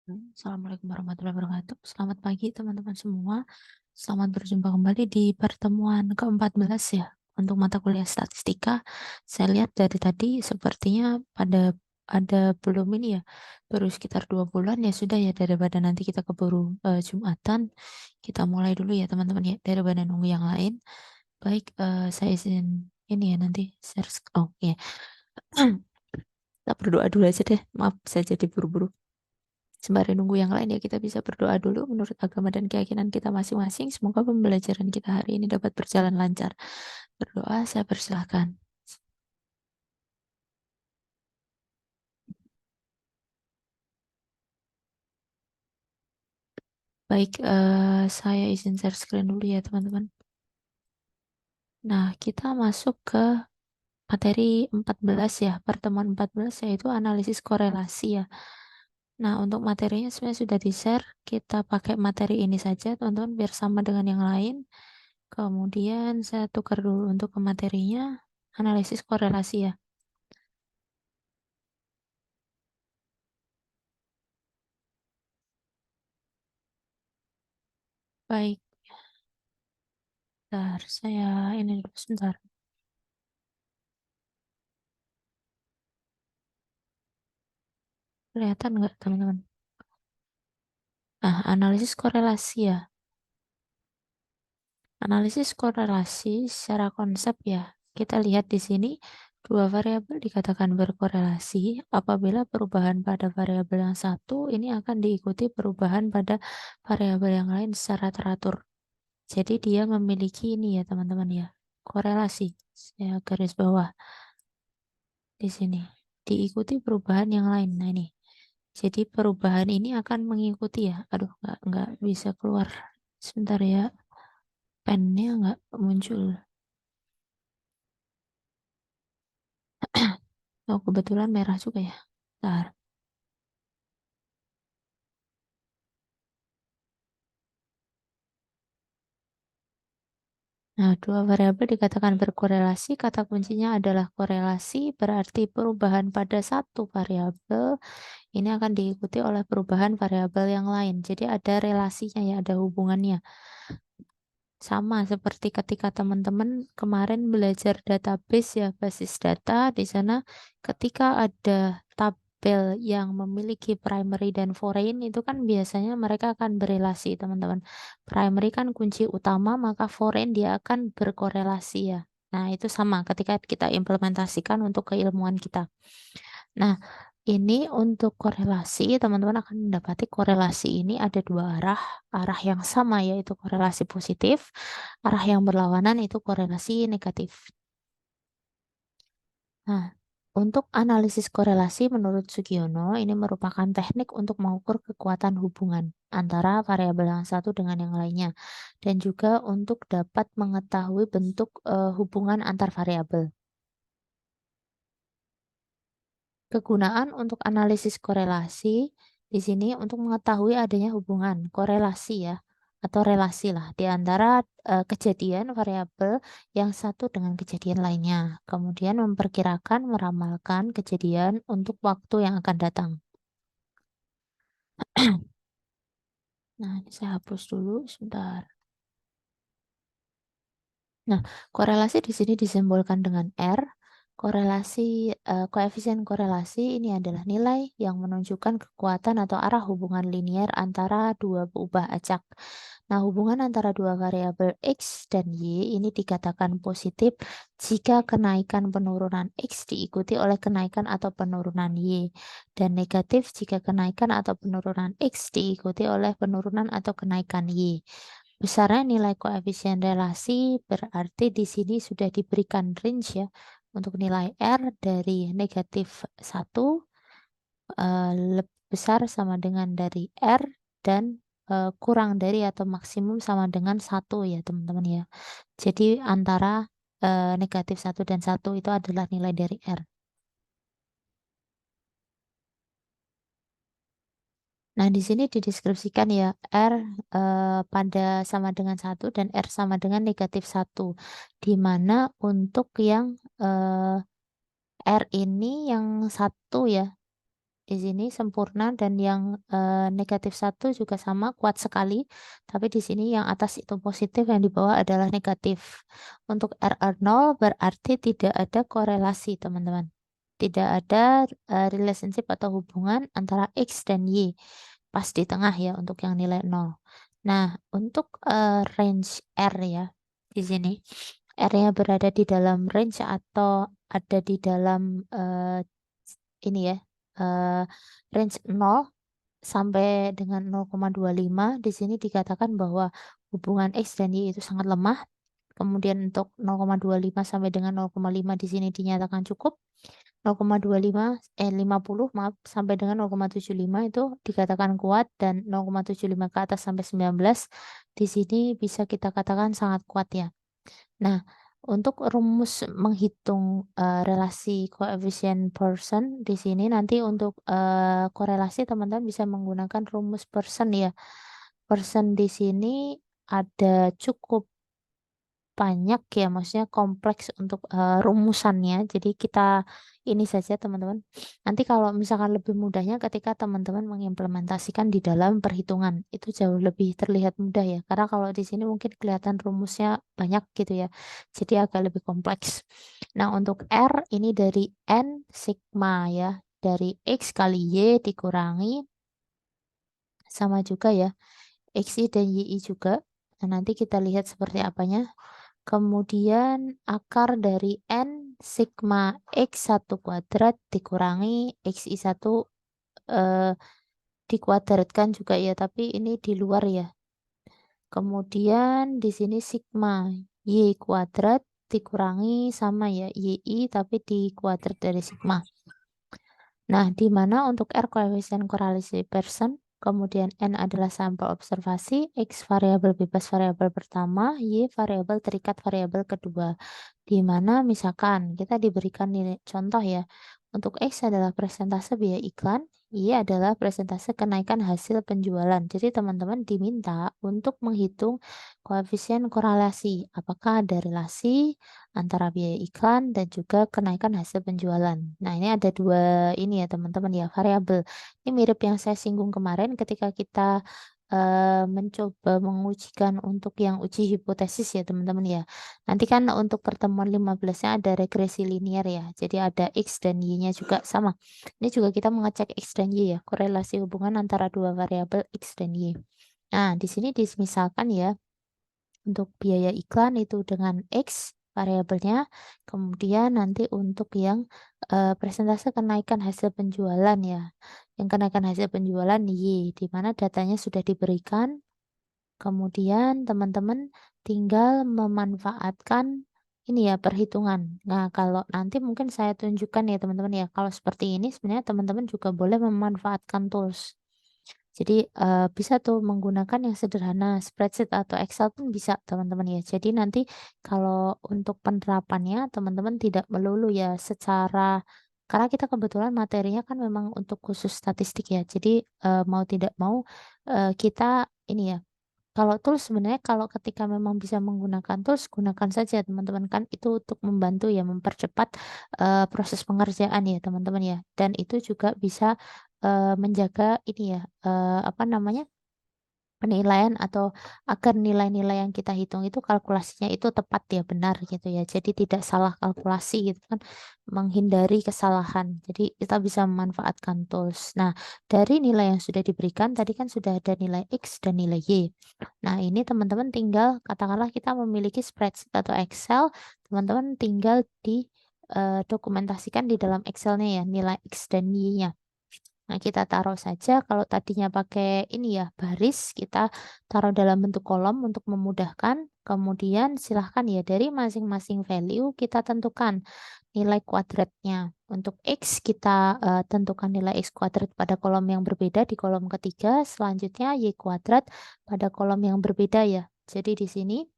Assalamualaikum warahmatullahi wabarakatuh. Selamat pagi teman-teman semua. Selamat berjumpa kembali di pertemuan ke-14 ya. Untuk mata kuliah statistika, saya lihat dari tadi sepertinya ada belum ini ya, baru sekitar 2 bulan ya sudah ya, daripada nanti kita keburu Jumatan. Kita mulai dulu ya teman-teman ya, daripada nunggu yang lain. Baik, saya izin ini ya nanti share. Oh ya, kita berdoa dulu aja deh. Maaf, saya jadi buru-buru. Sembari nunggu yang lain ya, kita bisa berdoa dulu menurut agama dan keyakinan kita masing-masing. Semoga pembelajaran kita hari ini dapat berjalan lancar. Berdoa, saya persilahkan. Baik, saya izin share screen dulu ya teman-teman. Nah, kita masuk ke materi 14 ya, pertemuan 14 yaitu analisis korelasi ya. Nah, untuk materinya sebenarnya sudah di-share. Kita pakai materi ini saja teman-teman biar sama dengan yang lain. Kemudian saya tukar dulu untuk ke materinya, analisis korelasi ya. Baik, bentar, saya ini dulu sebentar. Kelihatan nggak teman-teman? Nah, analisis korelasi ya. Analisis korelasi secara konsep ya. Kita lihat di sini dua variabel dikatakan berkorelasi apabila perubahan pada variabel yang satu ini akan diikuti perubahan pada variabel yang lain secara teratur. Jadi dia memiliki ini ya teman-teman ya. Korelasi. Saya garis bawah di sini. Diikuti perubahan yang lain. Nah ini. Jadi perubahan ini akan mengikuti ya. Aduh, nggak bisa keluar. Sebentar ya. Pennya nggak muncul. Oh, kebetulan merah juga ya. Bentar. Nah, dua variabel dikatakan berkorelasi. Kata kuncinya adalah korelasi, berarti perubahan pada satu variabel ini akan diikuti oleh perubahan variabel yang lain. Jadi ada relasinya ya, ada hubungannya. Sama seperti ketika teman-teman kemarin belajar database ya, basis data, di sana ketika ada tabel yang memiliki primary dan foreign itu kan biasanya mereka akan berelasi teman-teman. Primary kan kunci utama, maka foreign dia akan berkorelasi ya. Nah, itu sama ketika kita implementasikan untuk keilmuan kita. Nah, ini untuk korelasi, teman-teman akan mendapati korelasi ini ada dua arah. Arah yang sama yaitu korelasi positif, arah yang berlawanan itu korelasi negatif. Nah, untuk analisis korelasi menurut Sugiono, ini merupakan teknik untuk mengukur kekuatan hubungan antara variabel yang satu dengan yang lainnya. Dan juga untuk dapat mengetahui bentuk hubungan antar variabel. Kegunaan untuk analisis korelasi di sini untuk mengetahui adanya hubungan korelasi ya atau relasi lah di antara kejadian variabel yang satu dengan kejadian lainnya. Kemudian memperkirakan, meramalkan kejadian untuk waktu yang akan datang. Nah, ini saya hapus dulu sebentar. Nah, korelasi di sini disimbolkan dengan R. Korelasi, koefisien korelasi ini adalah nilai yang menunjukkan kekuatan atau arah hubungan linier antara dua ubah acak. Nah, hubungan antara dua variabel X dan Y ini dikatakan positif jika kenaikan penurunan X diikuti oleh kenaikan atau penurunan Y, dan negatif jika kenaikan atau penurunan X diikuti oleh penurunan atau kenaikan Y. Besarnya nilai koefisien relasi berarti di sini sudah diberikan range ya untuk nilai R dari negatif 1 lebih besar sama dengan dari R dan kurang dari atau maksimum sama dengan 1 ya teman-teman ya. Jadi antara negatif 1 dan 1 itu adalah nilai dari R. Nah, di sini dideskripsikan ya R pada sama dengan 1 dan R sama dengan negatif 1. Di mana untuk yang R ini yang 1 ya, di sini sempurna dan yang, -1 juga sama kuat sekali, tapi di sini yang atas itu positif, yang di bawah adalah negatif. Untuk RR0 berarti tidak ada korelasi, teman-teman. Tidak ada, relationship atau hubungan antara X dan Y, pas di tengah ya untuk yang nilai 0. Nah, untuk, range R ya, di sini, R-nya berada di dalam range atau ada di dalam, ini ya, eee, range 0 sampai dengan 0,25, di sini dikatakan bahwa hubungan X dan Y itu sangat lemah. Kemudian untuk 0,25 sampai dengan 0,5 di sini dinyatakan cukup. 50 maaf, sampai dengan 0,75 itu dikatakan kuat, dan 0,75 ke atas sampai 19 di sini bisa kita katakan sangat kuat ya. Nah, untuk rumus menghitung, relasi koefisien Pearson di sini nanti untuk, korelasi teman-teman bisa menggunakan rumus Pearson ya. Pearson di sini ada cukup banyak ya, maksudnya kompleks untuk, rumusannya. Jadi kita ini saja teman-teman. Nanti kalau misalkan lebih mudahnya ketika teman-teman mengimplementasikan di dalam perhitungan, itu jauh lebih terlihat mudah ya. Karena kalau di sini mungkin kelihatan rumusnya banyak gitu ya. Jadi agak lebih kompleks. Nah, untuk R ini dari N sigma ya, dari X kali Y dikurangi sama juga ya, XY dan YI juga. Nah, nanti kita lihat seperti apanya. Kemudian akar dari N sigma X1 kuadrat dikurangi XI1, eee, dikuadratkan juga ya, tapi ini di luar ya. Kemudian di sini sigma Y kuadrat dikurangi sama ya, YI tapi dikuadrat dari sigma. Nah, di mana untuk R koefisien korelasi Pearson, kemudian N adalah sampel observasi, X variabel bebas variabel pertama, Y variabel terikat variabel kedua. Di mana misalkan kita diberikan nilai contoh ya, untuk X adalah persentase biaya iklan, Y adalah persentase kenaikan hasil penjualan. Jadi teman-teman diminta untuk menghitung koefisien korelasi, apakah ada relasi antara biaya iklan dan juga kenaikan hasil penjualan. Nah, ini ada dua ini ya teman-teman ya, variabel. Ini mirip yang saya singgung kemarin ketika kita mencoba mengujikan untuk yang uji hipotesis ya teman-teman ya. Nanti kan untuk pertemuan 15-nya ada regresi linear ya. Jadi ada X dan Y-nya juga sama. Ini juga kita mengecek X dan Y ya, korelasi hubungan antara dua variabel X dan Y. Nah, di sini misalkan ya, untuk biaya iklan itu dengan X variabelnya, kemudian nanti untuk yang, persentase kenaikan hasil penjualan ya, yang kenaikan hasil penjualan Y, di mana datanya sudah diberikan, kemudian teman-teman tinggal memanfaatkan ini ya, perhitungan. Nah, kalau nanti mungkin saya tunjukkan ya teman-teman ya, kalau seperti ini sebenarnya teman-teman juga boleh memanfaatkan tools. Jadi, bisa tuh menggunakan yang sederhana, spreadsheet atau Excel pun bisa teman-teman ya. Jadi nanti kalau untuk penerapannya teman-teman tidak melulu ya secara, karena kita kebetulan materinya kan memang untuk khusus statistik ya. Jadi, mau tidak mau, kita ini ya, kalau tools sebenarnya kalau ketika memang bisa menggunakan tools, gunakan saja teman-teman, kan itu untuk membantu ya mempercepat, proses pengerjaan ya teman-teman ya. Dan itu juga bisa, menjaga ini ya, apa namanya, penilaian atau agar nilai-nilai yang kita hitung itu kalkulasinya itu tepat ya, benar gitu ya. Jadi tidak salah kalkulasi gitu kan, menghindari kesalahan. Jadi kita bisa memanfaatkan tools. Nah, dari nilai yang sudah diberikan tadi kan sudah ada nilai X dan nilai Y. Nah, ini teman-teman tinggal katakanlah kita memiliki spreadsheet atau Excel, teman-teman tinggal dokumentasikan di dalam Excelnya ya, nilai X dan Y-nya. Nah, kita taruh saja kalau tadinya pakai ini ya, baris, kita taruh dalam bentuk kolom untuk memudahkan. Kemudian silahkan ya dari masing-masing value kita tentukan nilai kuadratnya. Untuk X kita tentukan nilai X kuadrat pada kolom yang berbeda di kolom ketiga. Selanjutnya Y kuadrat pada kolom yang berbeda ya. Jadi di sini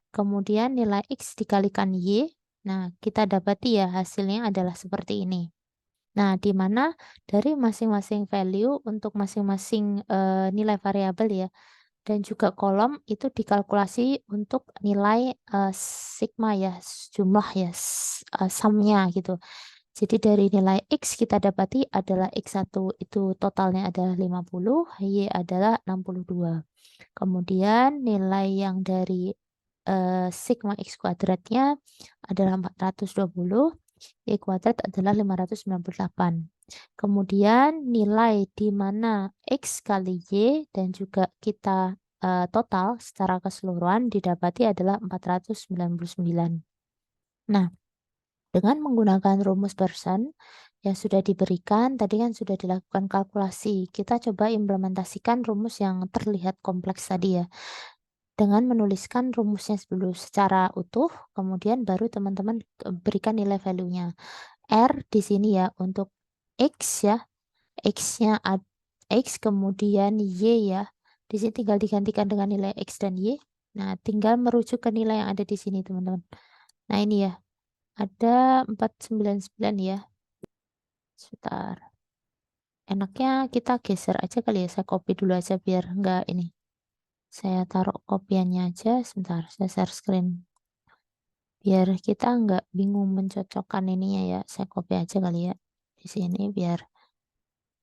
kemudian nilai X dikalikan Y. Nah, kita dapati ya hasilnya adalah seperti ini. Nah, di mana dari masing-masing value untuk masing-masing, nilai variabel ya, dan juga kolom itu dikalkulasi untuk nilai, sigma ya, jumlah ya, sum-nya gitu. Jadi dari nilai X kita dapati adalah X1 itu totalnya adalah 50, Y adalah 62. Kemudian nilai yang dari sigma X kuadratnya adalah 420, Y kuadrat adalah 598. Kemudian nilai di mana X kali Y dan juga kita total secara keseluruhan didapati adalah 499. Nah, dengan menggunakan rumus Pearson yang sudah diberikan, tadi kan sudah dilakukan kalkulasi. Kita coba implementasikan rumus yang terlihat kompleks tadi ya. Dengan menuliskan rumusnya dulu secara utuh, kemudian baru teman-teman berikan nilai value-nya. R di sini ya untuk X ya, X-nya X kemudian Y ya. Di sini tinggal digantikan dengan nilai X dan Y. Nah, tinggal merujuk ke nilai yang ada di sini teman-teman. Nah, ini ya. Ada 499 ya. Sebentar. Enaknya kita geser aja kali ya. Saya copy dulu aja biar enggak ini. Saya taruh kopiannya aja. Sebentar, saya share screen. Biar kita enggak bingung mencocokkan ininya ya. Saya copy aja kali ya. Di sini biar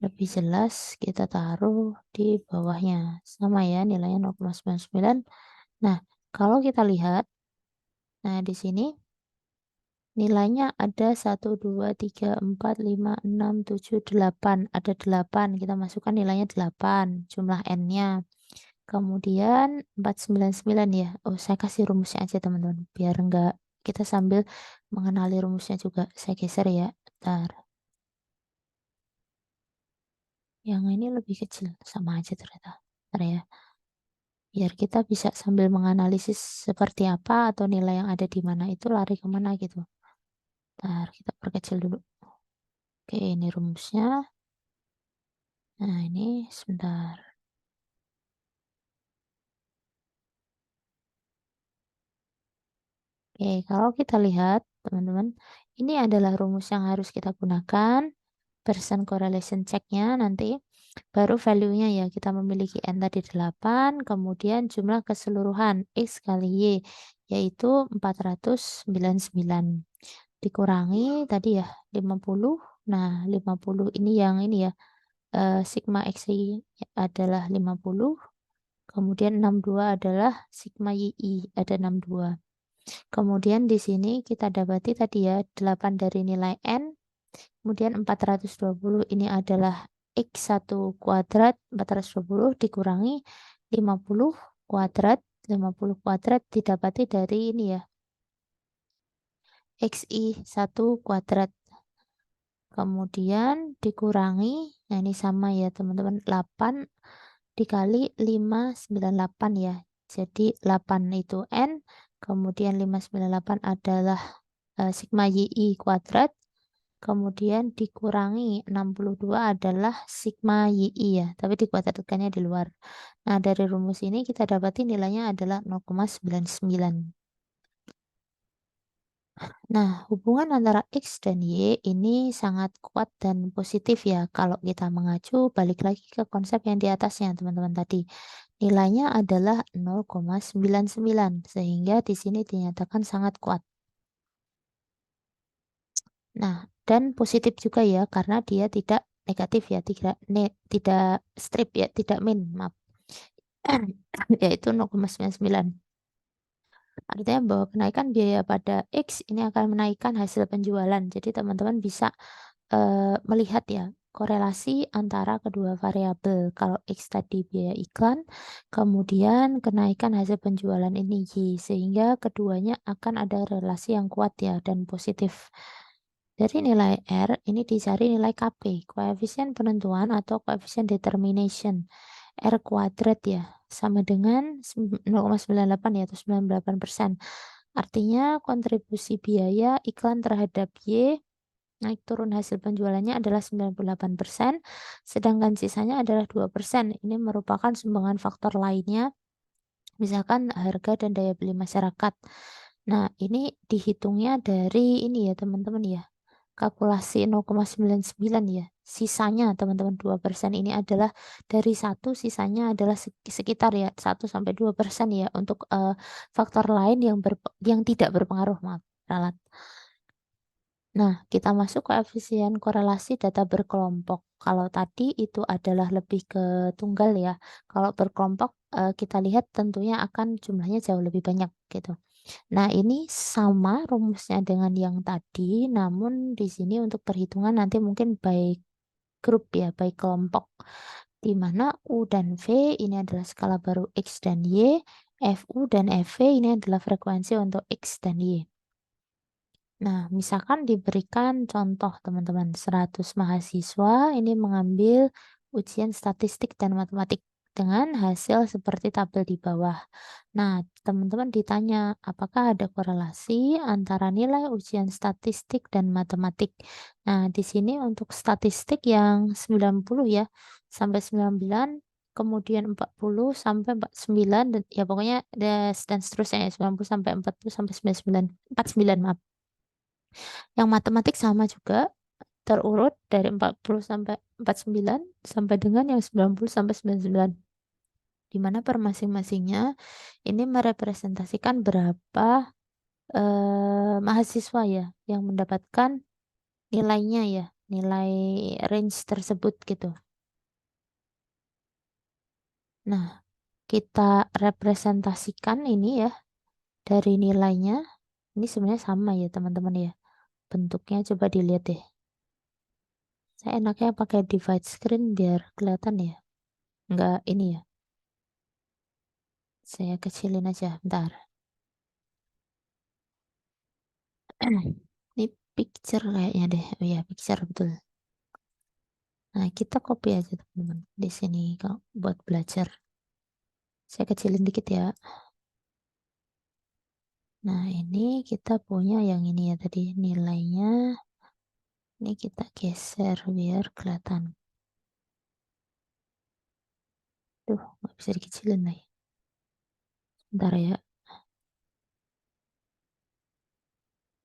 lebih jelas kita taruh di bawahnya. Sama ya nilainya 0,99. Nah, kalau kita lihat, nah di sini nilainya ada 1, 2, 3, 4, 5, 6, 7, 8. Ada 8. Kita masukkan nilainya 8. Jumlah N-nya. Kemudian 499 ya. Oh, saya kasih rumusnya aja teman-teman. Biar enggak kita sambil mengenali rumusnya juga. Saya geser ya. Bentar. Yang ini lebih kecil. Sama aja ternyata. Bentar ya. Biar kita bisa sambil menganalisis seperti apa atau nilai yang ada di mana itu lari kemana gitu. Bentar, kita perkecil dulu. Oke, ini rumusnya. Nah, ini sebentar. Oke, kalau kita lihat, teman-teman, ini adalah rumus yang harus kita gunakan. Percent correlation check-nya nanti. Baru value-nya ya, kita memiliki N tadi 8, kemudian jumlah keseluruhan X kali Y, yaitu 499. Dikurangi tadi ya, 50. Nah, 50 ini yang ini ya, sigma XY adalah 50. Kemudian 62 adalah sigma YI, ada 62. Kemudian di sini kita dapati tadi ya 8 dari nilai N, kemudian 420 ini adalah X1 kuadrat 420 dikurangi 50 kuadrat, 50 kuadrat didapati dari ini ya, XI1 kuadrat. Kemudian dikurangi, nah ini sama ya teman-teman, 8 dikali 598 ya. Jadi 8 itu N, kemudian 598 adalah sigma YI kuadrat, kemudian dikurangi 62 adalah sigma YI ya, tapi dikuadratkannya di luar. Nah, dari rumus ini kita dapati nilainya adalah 0,99. Nah, hubungan antara X dan Y ini sangat kuat dan positif ya kalau kita mengacu balik lagi ke konsep yang di atasnya teman-teman tadi. Nilainya adalah 0,99 sehingga di sini dinyatakan sangat kuat. Nah, dan positif juga ya karena dia tidak negatif ya, tidak strip ya, tidak min, maaf. Yaitu 0,99. Artinya bahwa kenaikan biaya pada X ini akan menaikkan hasil penjualan. Jadi teman-teman bisa melihat ya korelasi antara kedua variabel. Kalau X tadi biaya iklan, kemudian kenaikan hasil penjualan ini Y, sehingga keduanya akan ada relasi yang kuat ya dan positif. Dari nilai R, ini dicari nilai KP, koefisien penentuan atau koefisien determination. R kuadrat ya, sama dengan 0,98 ya, atau 98%. Artinya kontribusi biaya iklan terhadap Y naik turun hasil penjualannya adalah 98%, sedangkan sisanya adalah 2%. Ini merupakan sumbangan faktor lainnya, misalkan harga dan daya beli masyarakat. Nah, ini dihitungnya dari ini ya teman-teman ya, kalkulasi 0,99 ya. Sisanya teman-teman 2% ini adalah dari 1, sisanya adalah sekitar ya 1-2% ya untuk faktor lain yang tidak berpengaruh, maaf, ralat. Nah, kita masuk koefisien korelasi data berkelompok. Kalau tadi itu adalah lebih ke tunggal ya. Kalau berkelompok, kita lihat tentunya akan jumlahnya jauh lebih banyak gitu. Nah, ini sama rumusnya dengan yang tadi, namun di sini untuk perhitungan nanti mungkin by grup ya, by kelompok. Di mana U dan V ini adalah skala baru X dan Y, FU dan FV ini adalah frekuensi untuk X dan Y. Nah, misalkan diberikan contoh teman-teman, 100 mahasiswa ini mengambil ujian statistik dan matematik dengan hasil seperti tabel di bawah. Nah, teman-teman ditanya, apakah ada korelasi antara nilai ujian statistik dan matematik? Nah, di sini untuk statistik yang 90 ya, sampai 99, kemudian 40 sampai 49, dan ya pokoknya dan seterusnya ya, 90 sampai 40 sampai 99, 49 maaf. Yang matematik sama juga, terurut dari 40 sampai 49 sampai dengan yang 90 sampai 99. Di mana per masing-masingnya ini merepresentasikan berapa, mahasiswa ya yang mendapatkan nilainya ya, nilai range tersebut gitu. Nah, kita representasikan ini ya dari nilainya, ini sebenarnya sama ya teman-teman ya, bentuknya coba dilihat deh. Saya enaknya pakai divide screen biar kelihatan ya, nggak ini ya. Saya kecilin aja, bentar. Ini picture kayaknya deh. Oh iya, picture betul. Nah, kita copy aja teman-teman di sini kalau buat belajar. Saya kecilin dikit ya. Nah, ini kita punya yang ini ya tadi nilainya. Ini kita geser biar kelihatan. Duh, nggak bisa dikecilin lagi. Bentar ya,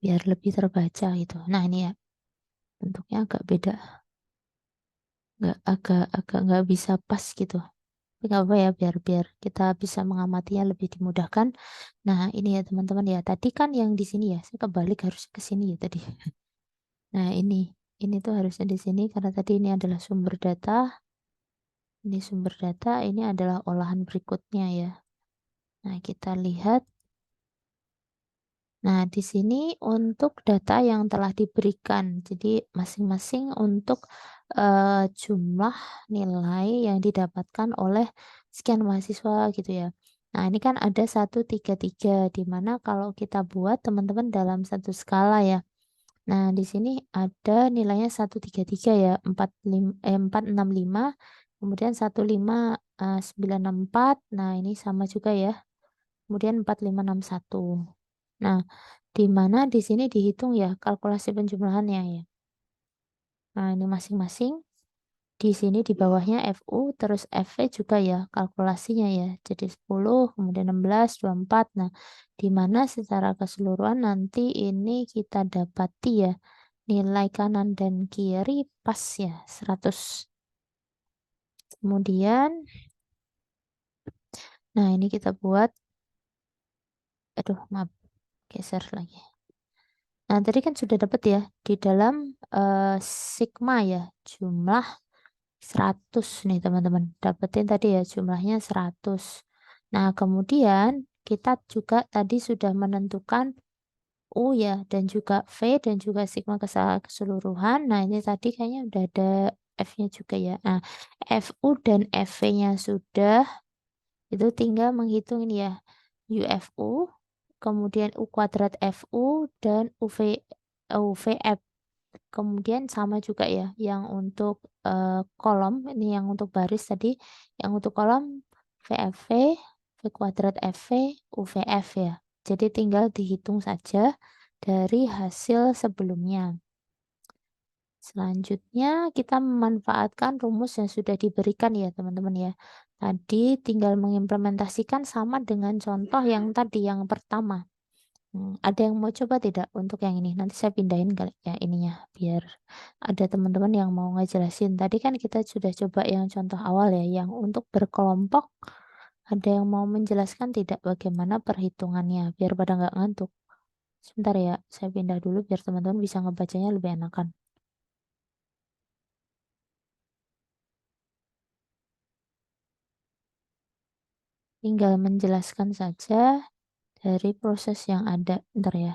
biar lebih terbaca gitu. Nah, ini ya, bentuknya agak beda. Agak nggak bisa pas gitu. Tapi nggak apa ya, biar biar kita bisa mengamatinya lebih dimudahkan. Nah, ini ya teman-teman ya. Tadi kan yang di sini ya, saya kebalik harus ke sini ya tadi. Nah, ini tuh harusnya di sini karena tadi ini adalah sumber data. Ini sumber data, ini adalah olahan berikutnya ya. Nah, kita lihat. Nah, di sini untuk data yang telah diberikan. Jadi masing-masing untuk jumlah nilai yang didapatkan oleh sekian mahasiswa gitu ya. Nah, ini kan ada 133 di mana kalau kita buat teman-teman dalam satu skala ya. Nah, di sini ada nilainya 133 ya, 465, kemudian 15964. Nah, ini sama juga ya. Kemudian 4561. Nah, di mana di sini dihitung ya kalkulasi penjumlahannya ya. Nah, ini masing-masing. Di sini di bawahnya FU terus FV juga ya kalkulasinya ya. Jadi 10, kemudian 16, 24. Nah, di mana secara keseluruhan nanti ini kita dapati ya nilai kanan dan kiri pas ya 100. Kemudian, nah ini kita buat, aduh maaf, geser lagi. Nah, tadi kan sudah dapat ya di dalam sigma ya jumlah 100 nih teman-teman. Dapetin tadi ya jumlahnya 100. Nah, kemudian kita juga tadi sudah menentukan U ya dan juga V dan juga sigma keseluruhan. Nah, ini tadi kayaknya udah ada F-nya juga ya. Nah, FU dan FV-nya sudah, itu tinggal menghitung ini ya. UFU, kemudian U kuadrat FU dan UVF. Kemudian sama juga ya, yang untuk kolom, ini yang untuk baris tadi, yang untuk kolom VFV, V kuadrat FV, UVF ya. Jadi tinggal dihitung saja dari hasil sebelumnya. Selanjutnya kita memanfaatkan rumus yang sudah diberikan ya teman-teman ya. Tadi tinggal mengimplementasikan sama dengan contoh yang tadi yang pertama. Ada yang mau coba tidak untuk yang ini? Nanti saya pindahin kali ya ininya biar ada teman-teman yang mau ngejelasin. Tadi kan kita sudah coba yang contoh awal ya, yang untuk berkelompok. Ada yang mau menjelaskan tidak bagaimana perhitungannya biar pada nggak ngantuk? Sebentar ya, saya pindah dulu biar teman-teman bisa ngebacanya lebih enakan. Tinggal menjelaskan saja dari proses yang ada. Bentar ya.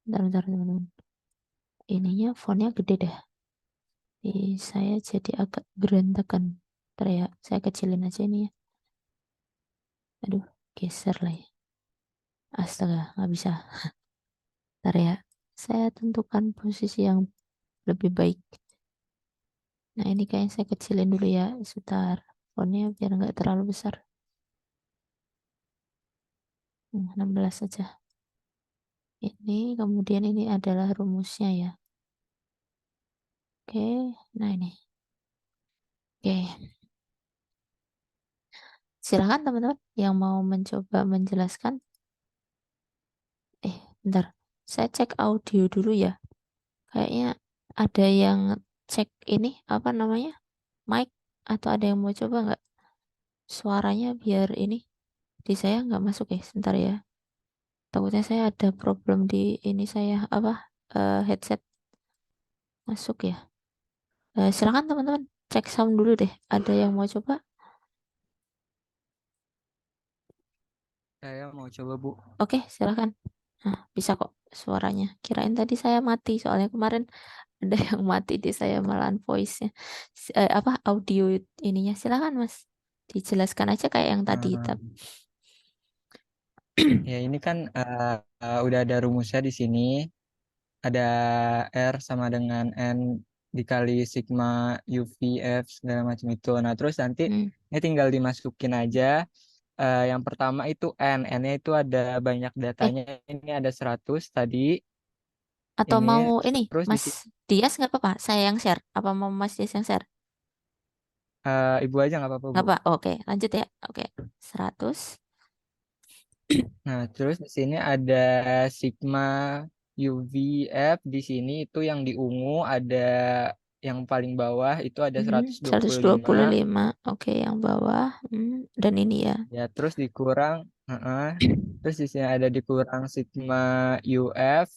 Bentar, teman-teman. Ininya fontnya gede deh. Saya jadi agak berantakan. Bentar ya, saya kecilin aja ini ya. Aduh, geser lah ya. Astaga, nggak bisa. Bentar ya, saya tentukan posisi yang lebih baik. Nah, ini kayaknya saya kecilin dulu ya, sebentar. Fontnya biar nggak terlalu besar. 16 saja. Ini, kemudian ini adalah rumusnya ya. Oke, nah ini. Oke, silakan teman-teman yang mau mencoba menjelaskan. Bentar. Saya cek audio dulu ya. Kayaknya ada yang cek ini, apa namanya? Mic. Atau ada yang mau coba nggak? Suaranya biar ini. Di saya nggak masuk ya, sebentar ya. Takutnya saya ada problem di ini saya, apa? Headset masuk ya. Silakan teman-teman. Cek sound dulu deh. Ada yang mau coba? Saya mau coba, Bu. Oke, silakan. Nah, bisa kok suaranya. Kirain tadi saya mati, soalnya kemarin ada yang mati di saya malahan voice-nya. Apa audio ininya. Silakan Mas. Dijelaskan aja kayak yang tadi. Hmm, ya ini kan udah ada rumusnya di sini. Ada R sama dengan N dikali sigma UVF segala macam itu. Nah, terus nanti Hmm. ini tinggal dimasukin aja. Yang pertama itu N. N-nya itu ada banyak Eh, datanya. Ini ada 100 tadi. atau Ini mau ini terus di Mas sini Dias nggak apa-apa. Saya yang share. Apa mau Mas Dias yang share? Ibu aja nggak apa-apa, Nggak Bu. apa. Oke, lanjut ya. Oke. 100. Nah, terus di sini ada sigma UVF di sini itu yang di ungu ada yang paling bawah itu ada 125 125. Oke, yang bawah. Dan ini ya. ya terus dikurang terus di sini ada dikurang sigma UF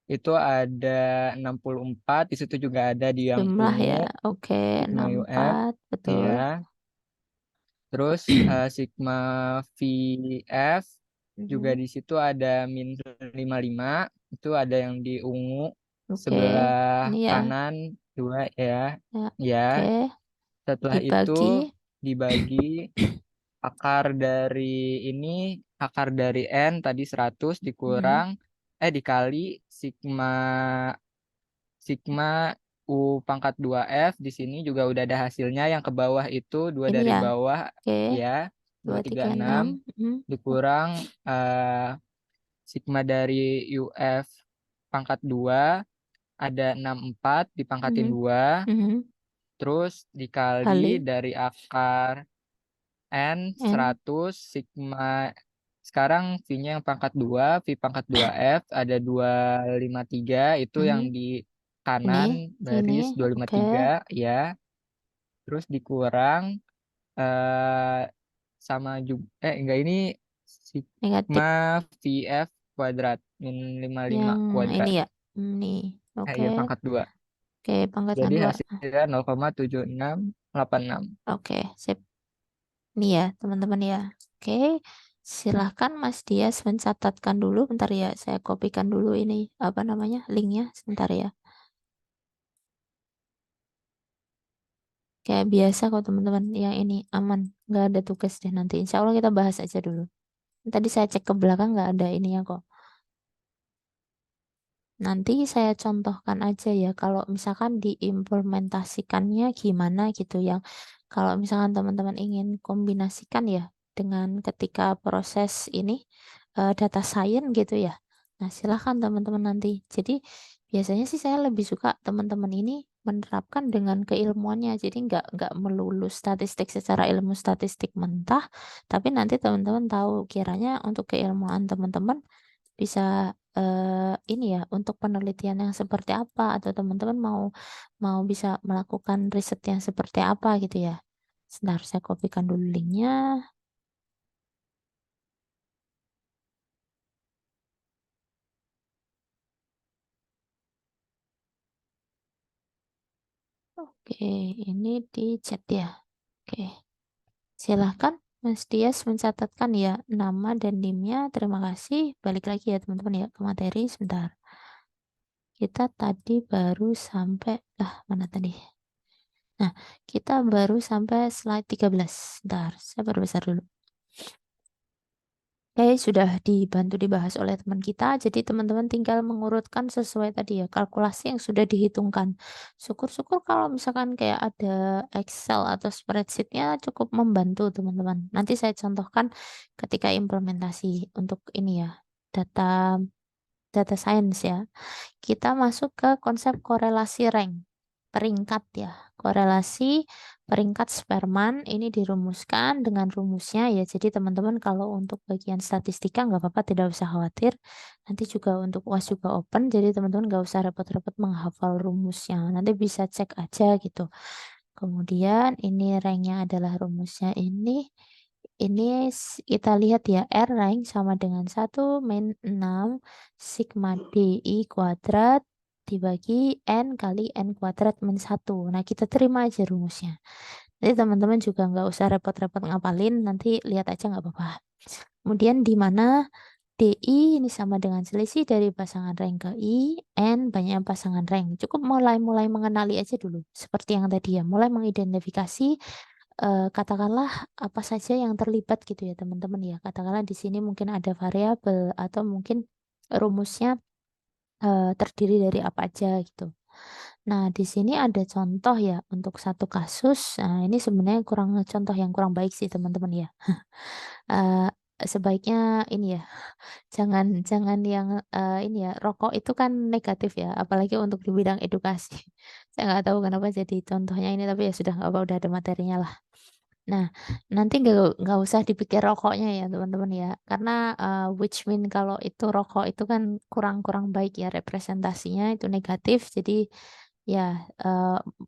itu ada 64 di situ juga ada di yang Jumlah ungu ya. Oke, sigma UF 64. ya Betul. terus sigma VF juga Mhm. di situ ada -55 itu ada yang di ungu Oke. sebelah Ini ya. kanan dua ya Ya. ya Oke. setelah itu Dibagi. dibagi akar dari ini akar dari N tadi 100 Mhm. dikurang dikali sigma sigma U pangkat 2F di sini juga udah ada hasilnya yang ke bawah itu dua Ini dari ya. bawah Oke. ya Dua tiga 236 enam. dikurang sigma dari UF pangkat 2 ada 64 dipangkatin Mhm. 2 Mhm. terus dikali Kali dari akar N N. 100 sigma sekarang V-nya yang pangkat 2 V pangkat 2F ada 253 itu yang Mhm. di Ini. kanan Ini. baris Oke. 253 ya terus dikurang eh sama juga enggak ini sigma Negatif. VF kuadrat -55 Yang ini kuadrat ya. Ini. Oke. ya pangkat 2 Oke. Pangkatan jadi dua. hasilnya 0,7686 Oke. Sip. Ini ya, teman-teman ya. Oke. Silahkan Mas Dias mencatatkan dulu. Bentar ya. Saya kopikan dulu ini. Apa namanya? Linknya. Sebentar ya. Kayak biasa kok teman-teman. Yang ini aman. Nggak ada tugas deh nanti. Insya Allah kita bahas aja dulu. Tadi saya cek ke belakang nggak ada ininya kok. Nanti saya contohkan aja ya, kalau misalkan diimplementasikannya gimana gitu yang kalau misalkan teman-teman ingin kombinasikan ya dengan ketika proses ini data science gitu ya. Nah, silahkan teman-teman nanti. Jadi biasanya sih saya lebih suka teman-teman ini menerapkan dengan keilmuannya. Jadi nggak melulu statistik secara ilmu statistik mentah, tapi nanti teman-teman tahu kiranya untuk keilmuan teman-teman bisa ini ya untuk penelitian yang seperti apa atau teman-teman mau mau bisa melakukan riset yang seperti apa gitu ya. Sebentar, saya kopikan dulu linknya. Oke, ini di chat ya. Oke, silahkan Mas Dias mencatatkan ya nama dan NIM-nya. Terima kasih. Balik lagi ya teman-teman ya ke materi sebentar. Kita tadi baru sampai, mana tadi? Nah, kita baru sampai slide 13. Sebentar, saya perbesar dulu. Oke, sudah dibantu dibahas oleh teman kita. Jadi teman-teman tinggal mengurutkan sesuai tadi ya, kalkulasi yang sudah dihitungkan. Syukur-syukur kalau misalkan kayak ada Excel atau spreadsheet-nya cukup membantu teman-teman. Nanti saya contohkan ketika implementasi untuk ini ya, data data science ya. Kita masuk ke konsep korelasi rank. Peringkat ya. Korelasi peringkat Spearman ini dirumuskan dengan rumusnya ya. Jadi teman-teman kalau untuk bagian statistika nggak apa-apa, tidak usah khawatir. Nanti juga untuk UAS juga open. Jadi teman-teman nggak usah repot-repot menghafal rumusnya. Nanti bisa cek aja gitu. Kemudian ini ranknya adalah rumusnya ini. Ini kita lihat ya, R rank sama dengan 1 min 6 sigma DI kuadrat dibagi N kali N kuadrat min 1. Nah, kita terima aja rumusnya. Jadi teman-teman juga nggak usah repot-repot ngapalin, nanti lihat aja nggak apa-apa. Kemudian di mana DI ini sama dengan selisih dari pasangan rank ke I, N banyak pasangan rank. Cukup mulai mengenali aja dulu. Seperti yang tadi ya, mulai mengidentifikasi katakanlah apa saja yang terlibat gitu ya teman-teman ya. Katakanlah di sini mungkin ada variabel atau mungkin rumusnya terdiri dari apa aja gitu. Nah, di sini ada contoh ya untuk satu kasus. Nah, ini sebenarnya contoh yang kurang baik sih teman-teman ya. Eh, Sebaiknya ini ya, jangan jangan yang ini ya, rokok itu kan negatif ya, apalagi untuk di bidang edukasi. Saya nggak tahu kenapa jadi contohnya ini, tapi ya sudah nggak apa, udah ada materinya lah. Nah, nanti nggak usah dipikir rokoknya ya teman-teman ya, karena which mean kalau itu rokok itu kan kurang baik ya representasinya itu negatif, jadi ya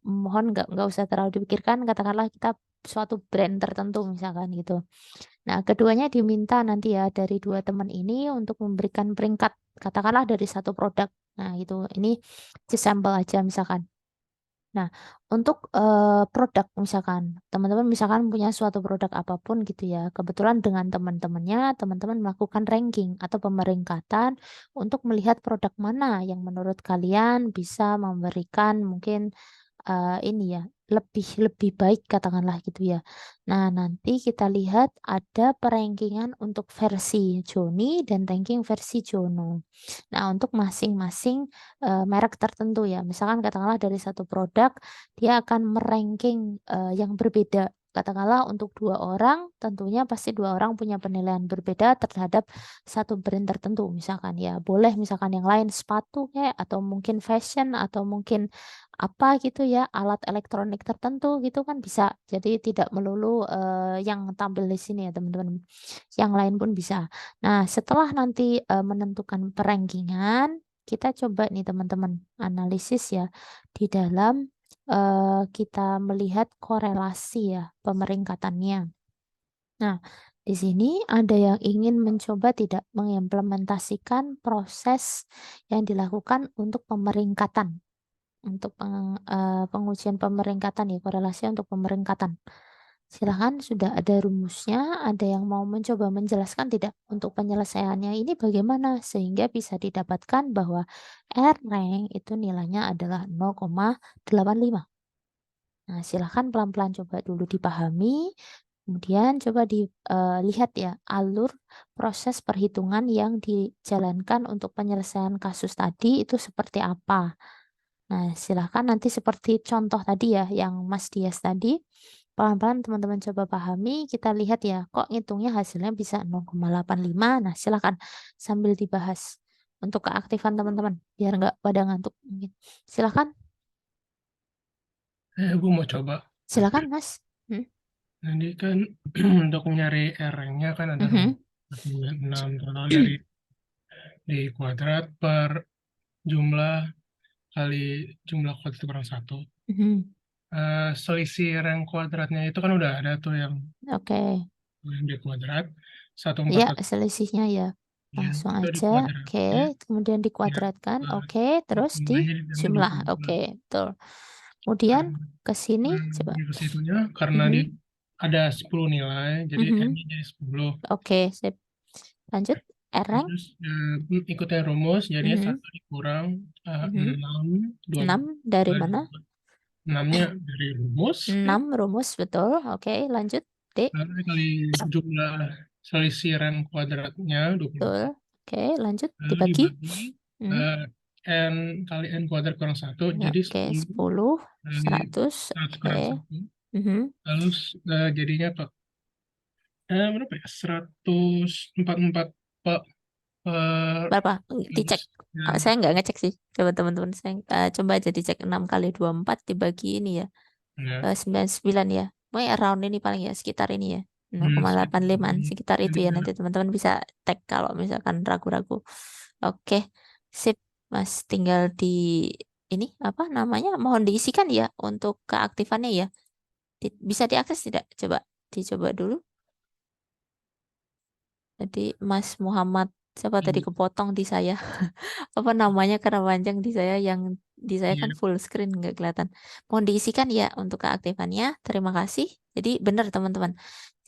mohon nggak usah terlalu dipikirkan. Katakanlah kita suatu brand tertentu misalkan gitu. Nah, keduanya diminta nanti ya dari dua teman ini untuk memberikan peringkat, katakanlah dari satu produk. Nah, gitu. Ini sampel aja misalkan. Nah, untuk produk misalkan, teman-teman misalkan punya suatu produk apapun gitu ya, kebetulan dengan teman-temannya, teman-teman melakukan ranking atau pemeringkatan untuk melihat produk mana yang menurut kalian bisa memberikan mungkin ini ya lebih lebih baik katakanlah gitu ya. Nah, nanti kita lihat ada perankingan untuk versi Joni dan ranking versi Jono. Nah, untuk masing-masing merek tertentu ya. Misalkan katakanlah dari satu produk dia akan meranking yang berbeda. Katakanlah untuk dua orang, tentunya pasti dua orang punya penilaian berbeda terhadap satu brand tertentu. Misalkan ya, boleh misalkan yang lain sepatu kayak atau mungkin fashion atau mungkin apa gitu ya, alat elektronik tertentu gitu kan bisa. Jadi tidak melulu yang tampil di sini ya teman-teman. Yang lain pun bisa. Nah, setelah nanti menentukan perankingan, kita coba nih teman-teman analisis ya di dalam kita melihat korelasi ya pemeringkatannya. Nah, di sini ada yang ingin mencoba tidak mengimplementasikan proses yang dilakukan untuk pemeringkatan, untuk pengujian pemeringkatan ya, korelasi untuk pemeringkatan. Silahkan, sudah ada rumusnya, ada yang mau mencoba menjelaskan tidak untuk penyelesaiannya ini bagaimana sehingga bisa didapatkan bahwa R rank itu nilainya adalah 0,85. Nah, silahkan pelan-pelan coba dulu dipahami, kemudian coba dilihat ya alur proses perhitungan yang dijalankan untuk penyelesaian kasus tadi itu seperti apa. Nah, silahkan nanti seperti contoh tadi ya yang Mas Dias tadi, pelan-pelan teman-teman coba pahami, kita lihat ya, kok ngitungnya hasilnya bisa 0,85. Nah, silahkan sambil dibahas untuk keaktifan teman-teman, biar nggak pada ngantuk mungkin. Silahkan, Gue mau coba. silahkan Mas. Nanti kan untuk nyari R-nya kan ada Mhm. 6 total dari D kuadrat per jumlah kali jumlah kuadrat kurang 1. Mhm. selisih rank kuadratnya itu kan udah ada tuh yang Oke. D kuadrat, Ya, 1/4 selisihnya ya. ya, Langsung itu aja. Oke. dikuadratnya, Kemudian ya, dikuadratkan. Oke. Terus jumlahnya ditambah dijumlah. 24. Oke. Betul. Kemudian ke sini. Coba. Di situnya karena ada 10 nilai, jadi N-nya jadi 10. Oke. Sip. Lanjut. R-rank. Terus ikutin rumus, jadinya 1 dikurang 6, 6 dari mana? 6-nya dari rumus. 6 rumus, betul. Oke, lanjut. D. Lalu kali jumlah selisih rank kuadratnya 24. Betul. Oke, lanjut. Lalu Dibagi. N kali N kuadrat kurang 1, jadi Oke, 10. 10 100. 100 Oke. kurang 1. Lalu jadinya kok berapa ya? 144 per Berapa? Dicek. ya. Saya nggak ngecek sih. Coba teman-teman saya coba aja dicek 6 kali 24 dibagi ini ya. Ya. 99 ya. Pokoknya around ini paling ya, sekitar ini ya. 0,85 sekitar itu ya. Nanti teman-teman bisa tag kalau misalkan ragu-ragu. Oke. Sip. Mas tinggal di ini apa namanya? Mohon diisikan ya untuk keaktifannya ya. Bisa diakses tidak? Coba dicoba dulu. Jadi Mas Muhammad siapa tadi kepotong di saya apa namanya karena panjang di saya, yang di saya kan full screen nggak kelihatan. Mohon diisikan ya untuk keaktifannya. Terima kasih. Jadi benar teman-teman.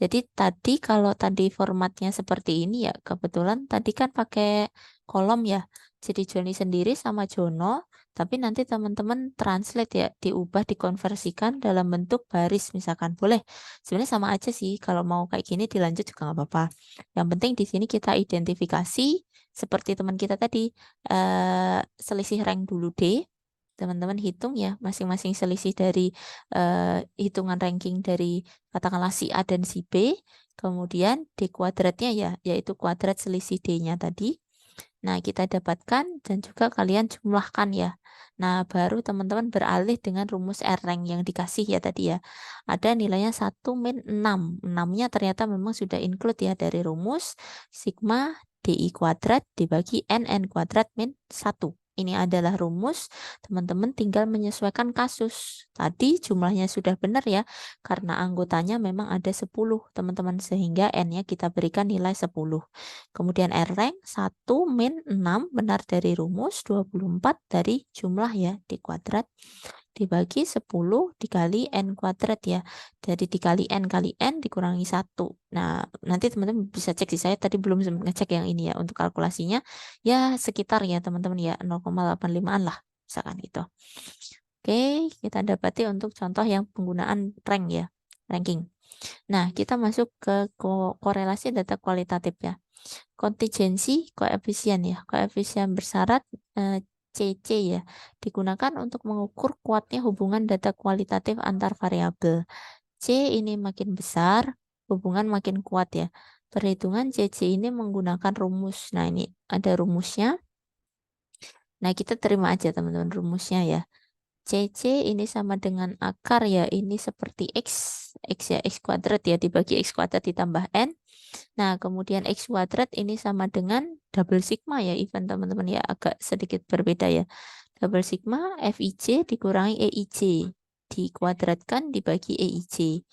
Jadi tadi kalau tadi formatnya seperti ini ya, kebetulan tadi kan pakai kolom ya. Jadi Joni sendiri sama Jono, tapi nanti teman-teman translate ya, diubah, dikonversikan dalam bentuk baris misalkan. Boleh. Sebenarnya sama aja sih, kalau mau kayak gini dilanjut juga nggak apa-apa. Yang penting di sini kita identifikasi seperti teman kita tadi, selisih rank dulu D. Teman-teman hitung ya masing-masing selisih dari hitungan ranking dari katakanlah si A dan si B. Kemudian D kuadratnya ya, yaitu kuadrat selisih D-nya tadi. Nah, kita dapatkan dan juga kalian jumlahkan ya. Nah, baru teman-teman beralih dengan rumus R-rank yang dikasih ya tadi ya. Ada nilainya 1 min 6. 6-nya ternyata memang sudah include ya dari rumus sigma DI kuadrat dibagi NN kuadrat min 1. Ini adalah rumus, teman-teman tinggal menyesuaikan kasus. Tadi jumlahnya sudah benar ya, karena anggotanya memang ada 10, teman-teman, sehingga N-nya kita berikan nilai 10. Kemudian R-rank 1 min 6 benar dari rumus, 24 dari jumlah ya, di kuadrat, dibagi 10 dikali N kuadrat ya. Jadi dikali N kali N dikurangi 1. Nah, nanti teman-teman bisa cek sih, saya tadi belum ngecek yang ini ya, untuk kalkulasinya ya sekitar ya teman-teman ya 0,85an lah, misalkan gitu. Oke, kita dapati untuk contoh yang penggunaan rank ya, ranking. Nah, kita masuk ke korelasi data kualitatif ya. Kontingensi koefisien ya, koefisien bersyarat CC ya, digunakan untuk mengukur kuatnya hubungan data kualitatif antar variabel. C ini makin besar, hubungan makin kuat ya. Perhitungan CC ini menggunakan rumus. Nah, ini ada rumusnya. Nah, kita terima aja teman-teman rumusnya ya. CC ini sama dengan akar ya, ini seperti X ya, X kuadrat ya, dibagi X kuadrat ditambah N. Nah, kemudian X kuadrat ini sama dengan double sigma ya, even teman-teman ya, agak sedikit berbeda ya. Double sigma FIJ dikurangi EIJ, dikuadratkan dibagi EIJ.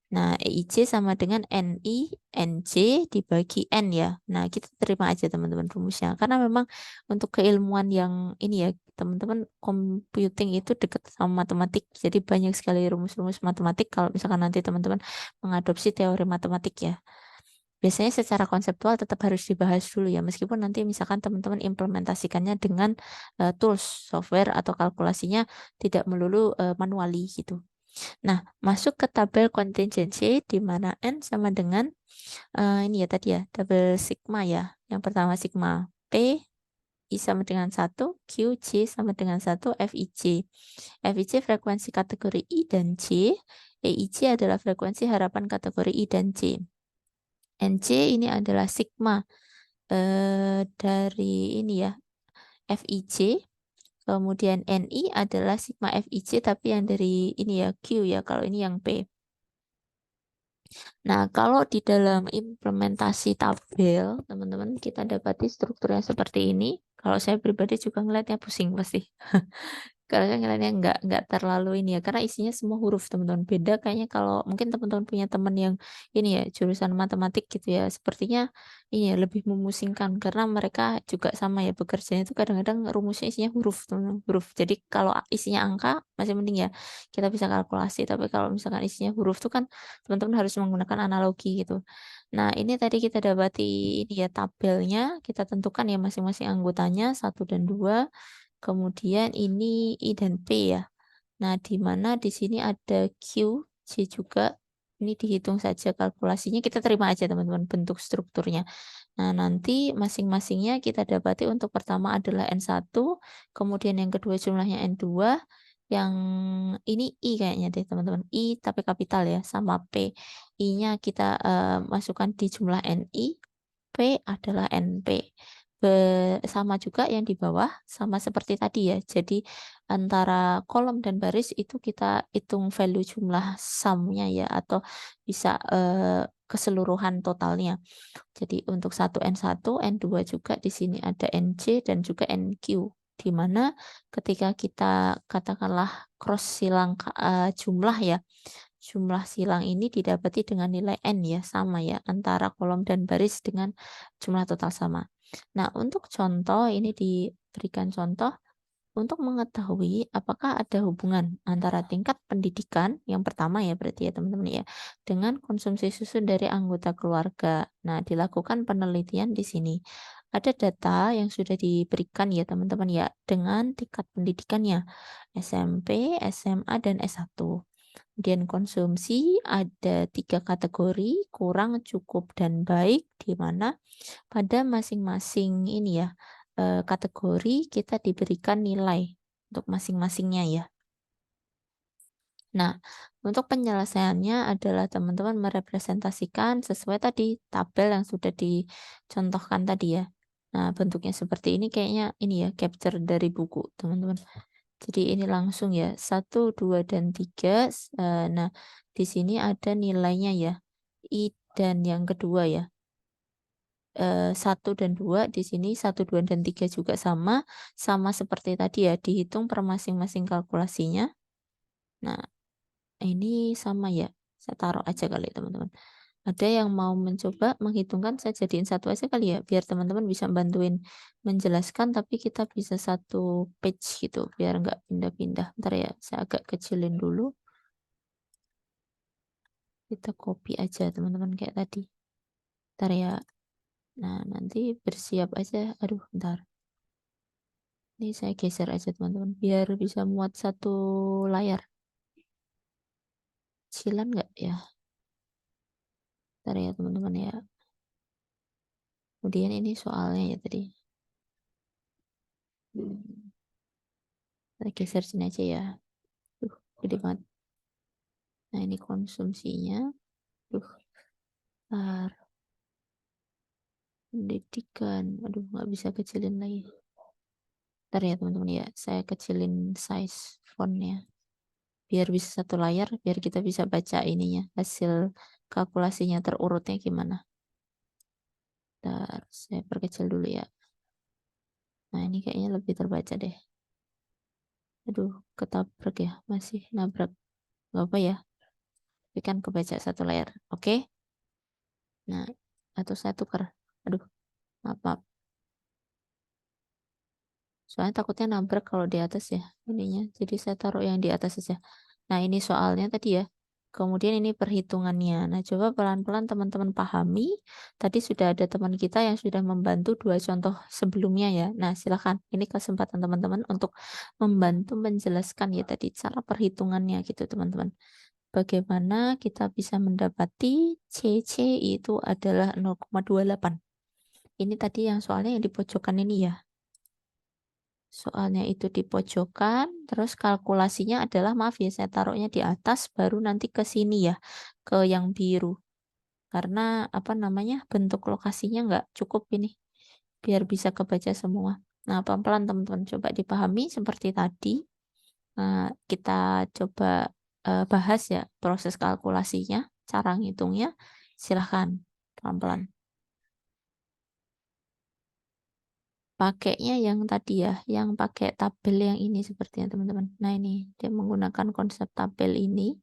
Nah, EIJ sama dengan NI, NJ dibagi N ya. Nah, kita terima aja teman-teman rumusnya. Karena memang untuk keilmuan yang ini ya, teman-teman, computing itu dekat sama matematik. Jadi banyak sekali rumus-rumus matematik kalau misalkan nanti teman-teman mengadopsi teori matematik ya. Biasanya secara konseptual tetap harus dibahas dulu ya, meskipun nanti misalkan teman-teman implementasikannya dengan tools, software, atau kalkulasinya tidak melulu manuali gitu. Nah, masuk ke tabel kontingensi di mana N sama dengan ini ya tadi ya, tabel sigma ya. Yang pertama sigma P, I sama dengan 1, Q, J sama dengan 1, FIJ. FIJ frekuensi kategori I dan J, EIJ adalah frekuensi harapan kategori I dan J. NJ ini adalah sigma dari ini ya, FIJ. Kemudian NI adalah sigma FIJ tapi yang dari ini ya, Q ya, kalau ini yang P. Nah, kalau di dalam implementasi tabel, teman-teman, kita dapati strukturnya seperti ini. Kalau saya pribadi juga ngeliatnya pusing pasti. Kalau saya ngeliatnya nggak terlalu ini ya, karena isinya semua huruf teman-teman. Beda kayaknya kalau mungkin teman-teman punya teman yang ini ya jurusan matematik gitu ya, sepertinya ini ya lebih memusingkan karena mereka juga sama ya bekerjanya itu kadang-kadang rumusnya isinya huruf teman-teman, huruf. Jadi kalau isinya angka masih mending ya kita bisa kalkulasi, tapi kalau misalkan isinya huruf tuh kan teman-teman harus menggunakan analogi gitu. Nah, ini tadi kita dapati ini ya tabelnya, kita tentukan ya masing-masing anggotanya 1 dan 2. Kemudian ini I dan P ya. Nah, di mana di sini ada Q, C juga. Ini dihitung saja kalkulasinya, kita terima aja teman-teman bentuk strukturnya. Nah, nanti masing-masingnya kita dapati untuk pertama adalah N1, kemudian yang kedua jumlahnya N2, yang ini I kayaknya deh teman-teman. I tapi kapital ya, sama P. I-nya kita masukkan di jumlah NI, P adalah NP. Sama juga yang di bawah, sama seperti tadi ya. Jadi antara kolom dan baris itu kita hitung value jumlah sum-nya ya, atau bisa keseluruhan totalnya. Jadi untuk 1 N2 juga di sini ada NC dan juga NQ. Di mana ketika kita katakanlah cross silang jumlah ya, jumlah silang ini didapati dengan nilai N ya, sama ya, antara kolom dan baris dengan jumlah total sama. Nah, untuk contoh, ini diberikan contoh untuk mengetahui apakah ada hubungan antara tingkat pendidikan, yang pertama ya berarti ya teman-teman ya, dengan konsumsi susu dari anggota keluarga. Nah, dilakukan penelitian di sini. Ada data yang sudah diberikan ya teman-teman ya, dengan tingkat pendidikannya, SMP, SMA, dan S1. Kemudian konsumsi ada 3 kategori, kurang, cukup, dan baik, di mana pada masing-masing ini ya kategori kita diberikan nilai untuk masing-masingnya ya. Nah, untuk penyelesaiannya adalah teman-teman merepresentasikan sesuai tadi tabel yang sudah dicontohkan tadi ya. Nah, bentuknya seperti ini kayaknya ini ya capture dari buku teman-teman. Jadi ini langsung ya 1, 2, dan 3. Nah, di sini ada nilainya ya. I dan yang kedua ya. 1 dan 2 di sini 1, 2, dan 3 juga sama seperti tadi ya, dihitung per masing-masing kalkulasinya. Nah, ini sama ya, saya taruh aja kali teman-teman. Ada yang mau mencoba menghitungkan, saya jadiin satu aja kali ya, biar teman-teman bisa bantuin menjelaskan, tapi kita bisa satu page gitu, biar nggak pindah-pindah. Ntar ya, saya agak kecilin dulu. Kita copy aja teman-teman kayak tadi. Ntar ya. Nah, nanti bersiap aja. Aduh, bentar. Ini saya geser aja teman-teman, biar bisa muat satu layar. Kecilan nggak ya? Ntar ya teman-teman ya. Kemudian ini soalnya ya tadi. Saya geser sini aja ya. Gede banget. Nah, ini konsumsinya. Ntar. Pendidikan. Aduh, nggak bisa kecilin lagi. Ntar ya teman-teman ya. Saya kecilin size fontnya. Biar bisa satu layar, biar kita bisa baca ininya. Hasil kalkulasinya terurutnya gimana. Ntar saya perkecil dulu ya. Nah, ini kayaknya lebih terbaca deh. Aduh, ketabrak ya. Masih nabrak. Gak apa ya. Tapi kan kebaca satu layar. Oke. Nah, atau saya tukar. Aduh, maaf. Soalnya takutnya nabrak kalau di atas ya ininya. Jadi saya taruh yang di atas saja. Nah, ini soalnya tadi ya. Kemudian ini perhitungannya. Nah, coba pelan-pelan teman-teman pahami. Tadi sudah ada teman kita yang sudah membantu 2 contoh sebelumnya ya. Nah, silakan. Ini kesempatan teman-teman untuk membantu menjelaskan ya tadi cara perhitungannya gitu teman-teman. Bagaimana kita bisa mendapati CC itu adalah 0,28. Ini tadi yang soalnya yang di pojokan ini ya. Soalnya itu di pojokan, terus kalkulasinya adalah, maaf ya, saya taruhnya di atas, baru nanti ke sini ya, ke yang biru. Karena apa namanya, bentuk lokasinya nggak cukup ini, biar bisa kebaca semua. Nah, pelan-pelan teman-teman coba dipahami seperti tadi. Nah, kita coba bahas ya proses kalkulasinya, cara ngitungnya. Silahkan, pelan-pelan. pakainya yang tadi ya, yang pakai tabel yang ini sepertinya teman-teman. Nah ini, dia menggunakan konsep tabel ini,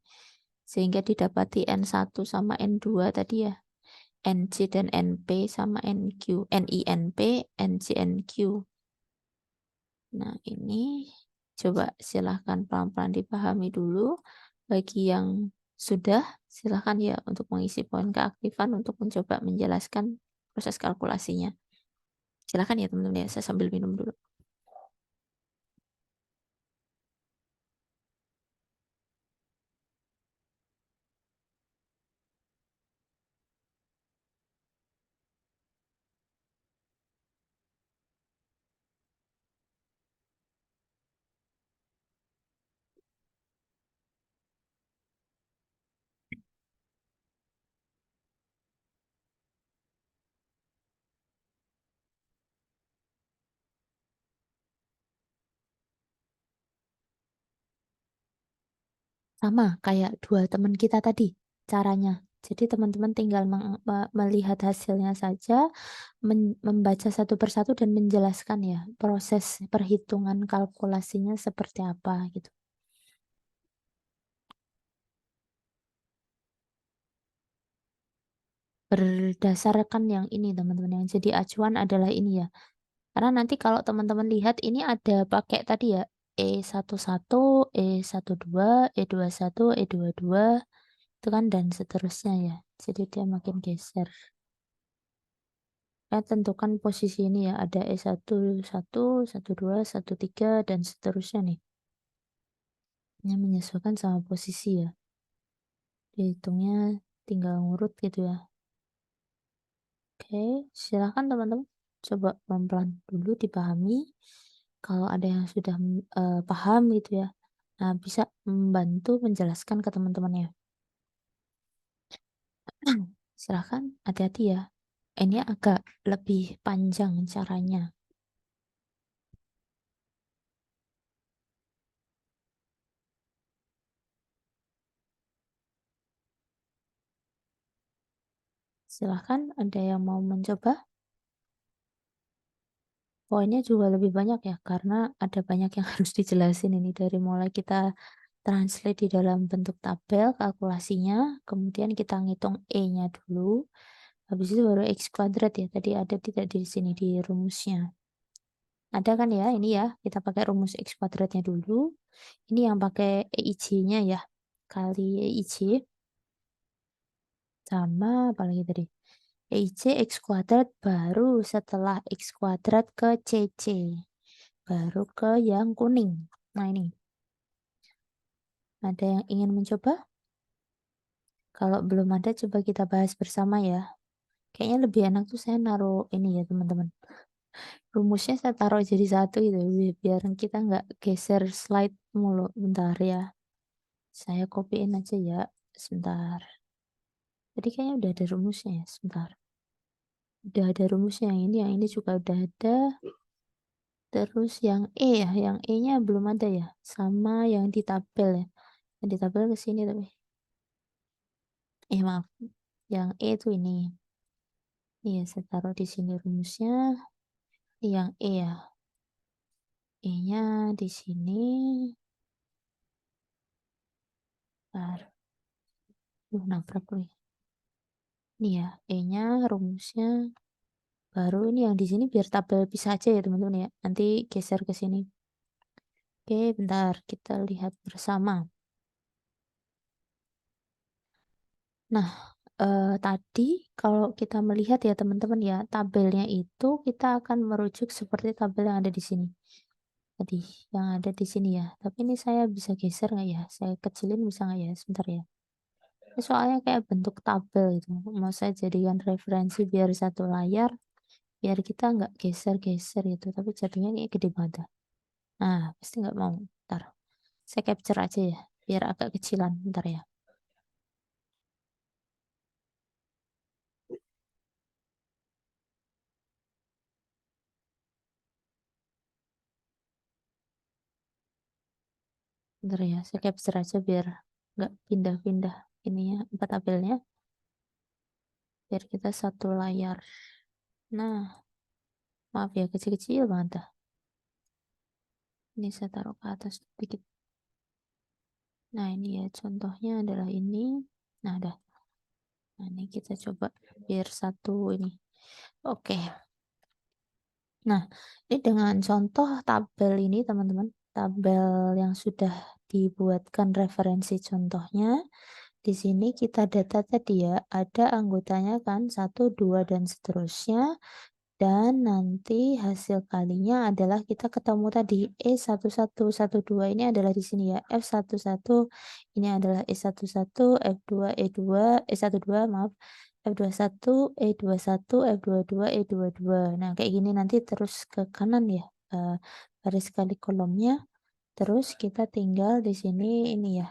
sehingga didapati N1 sama N2 tadi ya. NC dan NP sama NQ, NINP, NC, NQ. Nah ini, coba silahkan pelan-pelan dipahami dulu. Bagi yang sudah, silahkan ya untuk mengisi poin keaktifan untuk mencoba menjelaskan proses kalkulasinya. Silahkan ya teman-teman ya, saya sambil minum dulu. Sama kayak dua teman kita tadi caranya. Jadi teman-teman tinggal melihat hasilnya saja, membaca satu persatu dan menjelaskan ya proses perhitungan kalkulasinya seperti apa gitu. Berdasarkan yang ini teman-teman, yang jadi acuan adalah ini ya. Karena nanti kalau teman-teman lihat ini ada pakai tadi ya, E11, E12, E21, E22, itu kan dan seterusnya ya. Jadi dia makin geser. Tentukan posisi ini ya, ada E11, 12, 13, dan seterusnya nih. Ini menyesuaikan sama posisi ya. Dihitungnya tinggal ngurut gitu ya. Oke, silakan teman-teman. Coba pelan-pelan dulu dipahami. Kalau ada yang sudah paham gitu ya, nah bisa membantu menjelaskan ke teman-temannya. Silahkan, hati-hati ya. Ini agak lebih panjang caranya. Silahkan, ada yang mau mencoba? Poinnya juga lebih banyak ya, karena ada banyak yang harus dijelasin ini dari mulai kita translate di dalam bentuk tabel kalkulasinya, kemudian kita ngitung E-nya dulu, habis itu baru X kuadrat ya, tadi ada tidak di sini di rumusnya. Ada kan ya, ini ya, kita pakai rumus X kuadratnya dulu, ini yang pakai EIJ-nya ya, kali EIJ, sama apalagi tadi, EIJ X kuadrat baru setelah X kuadrat ke CC. Baru ke yang kuning. Nah ini. Ada yang ingin mencoba? Kalau belum ada coba kita bahas bersama ya. Kayaknya lebih enak tuh saya naruh ini ya teman-teman. Rumusnya saya taruh jadi satu gitu. Biar kita nggak geser slide mulu. Bentar ya. Saya copyin aja ya. Sebentar. Tadi kayaknya udah ada rumusnya ya. Sebentar. Udah ada rumusnya yang ini juga udah ada. Terus yang E ya. Yang E-nya belum ada ya. Sama yang di tabel ya. Yang di tabel ke sini tapi. Maaf. Yang E itu ini. Iya, saya taruh di sini rumusnya. Yang E ya. E-nya di sini. Bentar. Nabrak nih. Ini ya, E-nya rumusnya. Baru ini yang di sini biar tabel bisa aja ya teman-teman ya. Nanti geser ke sini. Oke, bentar. Kita lihat bersama. Nah, tadi kalau kita melihat ya teman-teman ya, tabelnya itu kita akan merujuk seperti tabel yang ada di sini. Tadi, yang ada di sini ya. Tapi ini saya bisa geser nggak ya? Saya kecilin bisa nggak ya? Sebentar ya. Ini soalnya kayak bentuk tabel itu. Mau saya jadikan referensi biar satu layar. Biar kita nggak geser-geser gitu. Tapi jadinya ini gede banget. Nah, pasti nggak mau. Ntar. Saya capture aja ya. Biar agak kecilan. Bentar ya. Bentar ya. Saya capture aja biar nggak pindah-pindah ininya. Empat tabelnya. Biar kita satu layar. Nah. Maaf ya, kecil-kecil banget dah. Ini saya taruh ke atas sedikit. Nah, ini ya contohnya adalah ini. Nah, dah. Nah, ini kita coba biar satu ini. Oke. Nah, ini dengan contoh tabel ini teman-teman. Tabel yang sudah dibuatkan referensi contohnya. Di sini kita data tadi ya, ada anggotanya kan 1, 2, dan seterusnya. Dan nanti hasil kalinya adalah kita ketemu tadi E1112 ini adalah di sini ya, F11 ini adalah E11, F2, E2, E12 maaf, F21, E21, F22, E22. Nah, kayak gini nanti terus ke kanan ya, baris kali kolomnya. Terus kita tinggal di sini ini ya,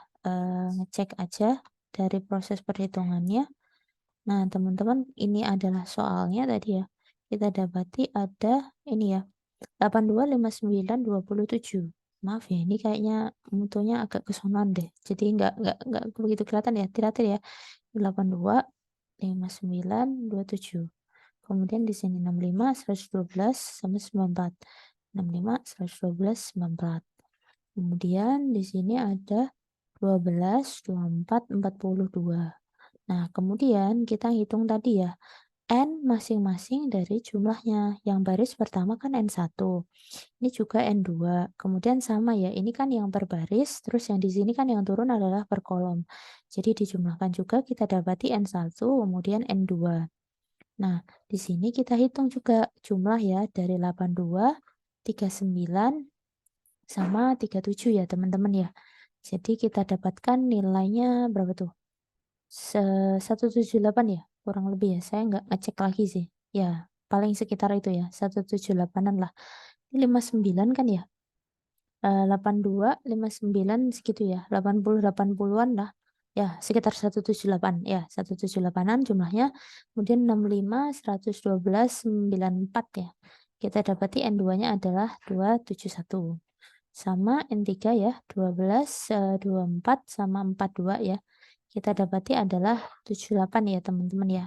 ngecek aja dari proses perhitungannya. Nah, teman-teman, ini adalah soalnya tadi ya. Kita dapati ada ini ya, 82, 59, 27. Maaf ya, ini kayaknya mutunya agak kesonon deh. Jadi nggak begitu kelihatan ya. Tiratir ya. 82, 59, 27. Kemudian di sini 65, 112, sama 94. 65, 112, 94. Kemudian di sini ada 12, 24, 42. Nah, kemudian kita hitung tadi ya, N masing-masing dari jumlahnya. Yang baris pertama kan N1, ini juga N2. Kemudian sama ya, ini kan yang per baris, terus yang di sini kan yang turun adalah per kolom. Jadi dijumlahkan juga kita dapati N1, kemudian N2. Nah, di sini kita hitung juga jumlah ya, dari 82, 39, sama 37 ya teman-teman ya. Jadi kita dapatkan nilainya berapa tuh? 178 ya, kurang lebih ya. Saya nggak ngecek lagi sih. Ya, paling sekitar itu ya, 178-an lah. Ini 59 kan ya? 82, 59 segitu ya. 80, 80-an lah. Ya, sekitar 178. Ya, 178-an jumlahnya. Kemudian 65, 112, 94 ya. Kita dapati N2-nya adalah 271. Sama N3 ya, 12, 24, sama 42 ya. Kita dapati adalah 78 ya teman-teman ya.